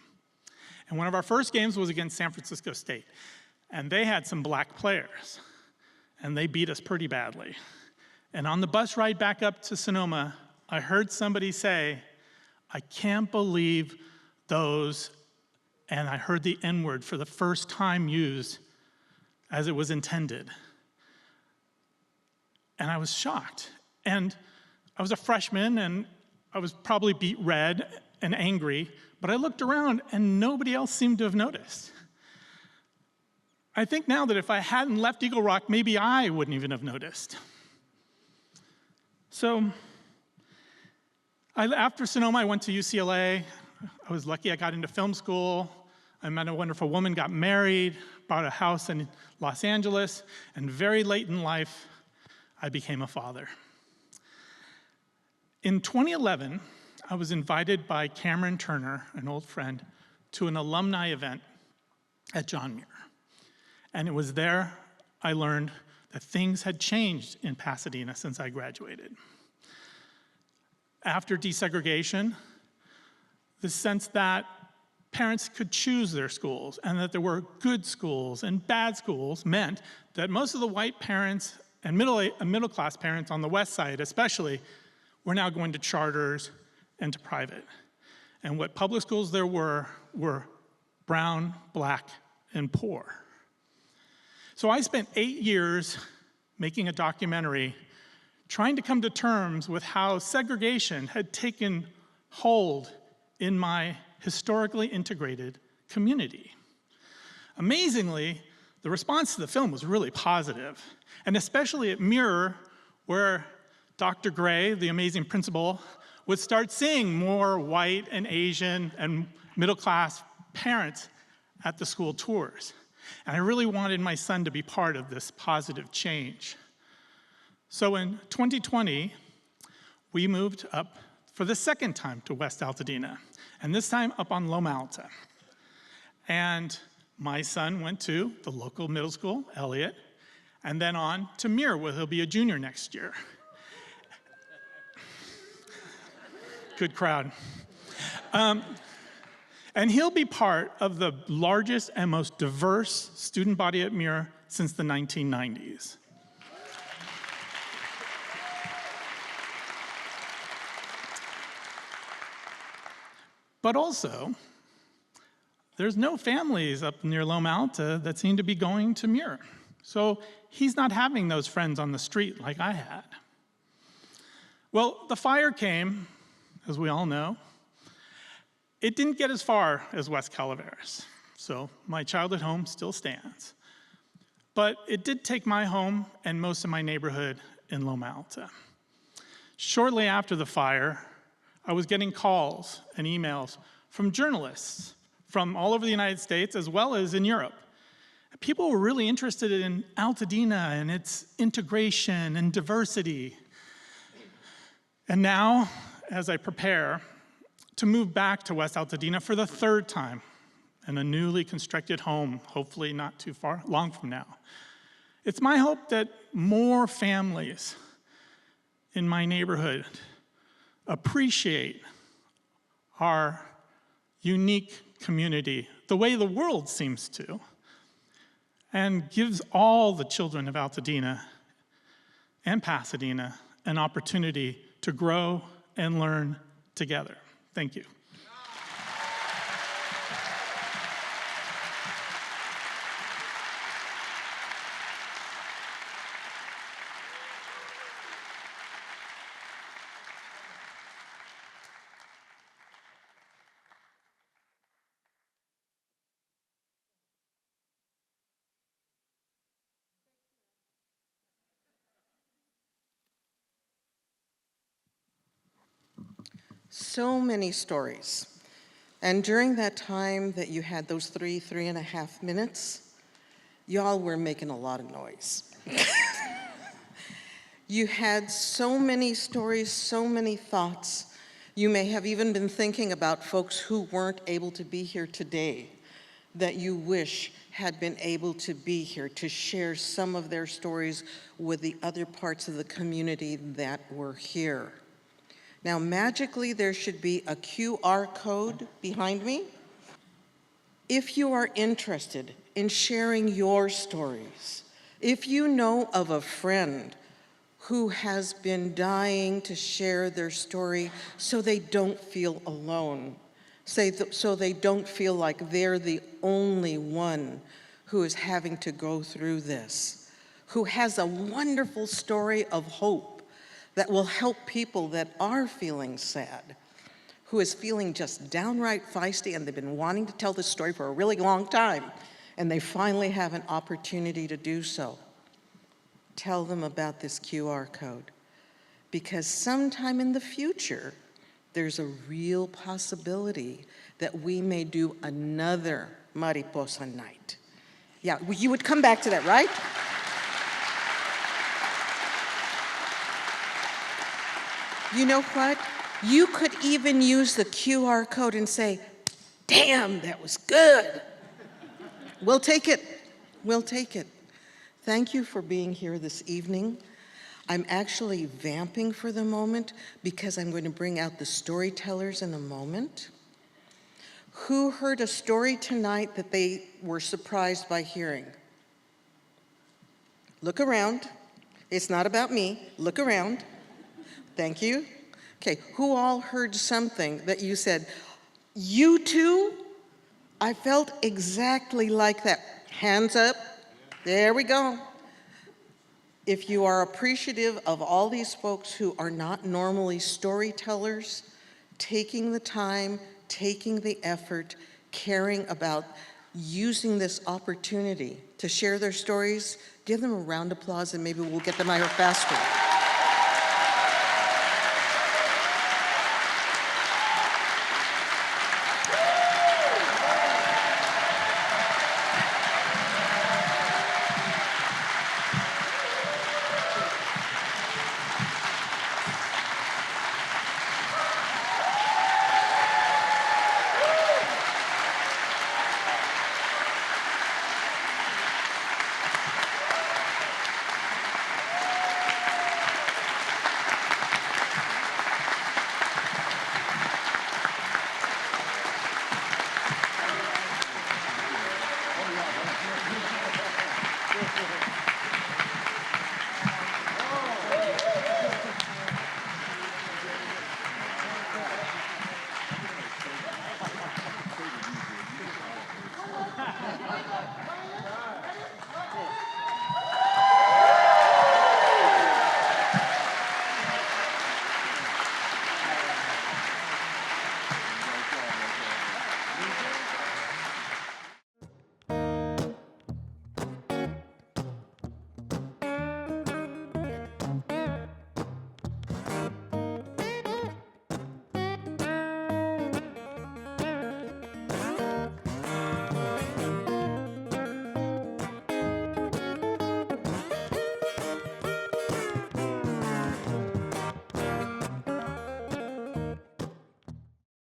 And one of our first games was against San Francisco State. and they had some black players, and they beat us pretty badly. And on the bus ride back up to Sonoma, I heard somebody say, "I can't believe those," and I heard the N-word for the first time used as it was intended. And I was shocked. And I was a freshman, and I was probably beet red and angry, but I looked around and nobody else seemed to have noticed. I think now that if I hadn't left Eagle Rock, maybe I wouldn't even have noticed. So after Sonoma, I went to UCLA. I was lucky I got into film school. I met a wonderful woman, got married, bought a house in Los Angeles, and very late in life, I became a father. In 2011, I was invited by Cameron Turner, an old friend, to an alumni event at John Muir. And it was there I learned that things had changed in Pasadena since I graduated. After desegregation, the sense that parents could choose their schools and that there were good schools and bad schools meant that most of the white parents and middle-class parents on the west side especially were now going to charters and to private. And what public schools there were brown, black, and poor. So I spent 8 years making a documentary trying to come to terms with how segregation had taken hold in my historically integrated community. Amazingly, the response to the film was really positive, and especially at Muir, where Dr. Gray, the amazing principal, would start seeing more white and Asian and middle-class parents at the school tours. And I really wanted my son to be part of this positive change. So in 2020, we moved up for the second time to West Altadena, and this time up on Loma Alta. And my son went to the local middle school, Elliott, and then on to Muir, where he'll be a junior next year. Good crowd. And he'll be part of the largest and most diverse student body at Muir since the 1990s. But also, there's no families up near Loma Alta that seem to be going to Muir. So he's not having those friends on the street like I had. Well, the fire came, as we all know. It didn't get as far as West Calaveras, so my childhood home still stands. But it did take my home and most of my neighborhood in Loma Alta. Shortly after the fire, I was getting calls and emails from journalists from all over the United States as well as in Europe. People were really interested in Altadena and its integration and diversity. And now, as I prepare to move back to West Altadena for the third time in a newly constructed home, hopefully not too long from now, it's my hope that more families in my neighborhood appreciate our unique community the way the world seems to, and gives all the children of Altadena and Pasadena an opportunity to grow and learn together. Thank you. So many stories. And during that time that you had those 3.5 minutes, y'all were making a lot of noise. You had so many stories, so many thoughts. You may have even been thinking about folks who weren't able to be here today that you wish had been able to be here to share some of their stories with the other parts of the community that were here. Now, magically, there should be a QR code behind me. If you are interested in sharing your stories, if you know of a friend who has been dying to share their story so they don't feel alone, so they don't feel like they're the only one who is having to go through this, who has a wonderful story of hope that will help people that are feeling sad, who is feeling just downright feisty and they've been wanting to tell this story for a really long time, and they finally have an opportunity to do so. Tell them about this QR code, because sometime in the future, there's a real possibility that we may do another Mariposa night. Yeah, you would come back to that, right? You know what? You could even use the QR code and say, damn, that was good. We'll take it. We'll take it. Thank you for being here this evening. I'm actually vamping for the moment because I'm going to bring out the storytellers in a moment. Who heard a story tonight that they were surprised by hearing? Look around. It's not about me. Look around. Thank you. Okay, who all heard something that you said, you too? I felt exactly like that. Hands up. There we go. If you are appreciative of all these folks who are not normally storytellers, taking the time, taking the effort, caring about using this opportunity to share their stories, give them a round of applause and maybe we'll get them out here faster.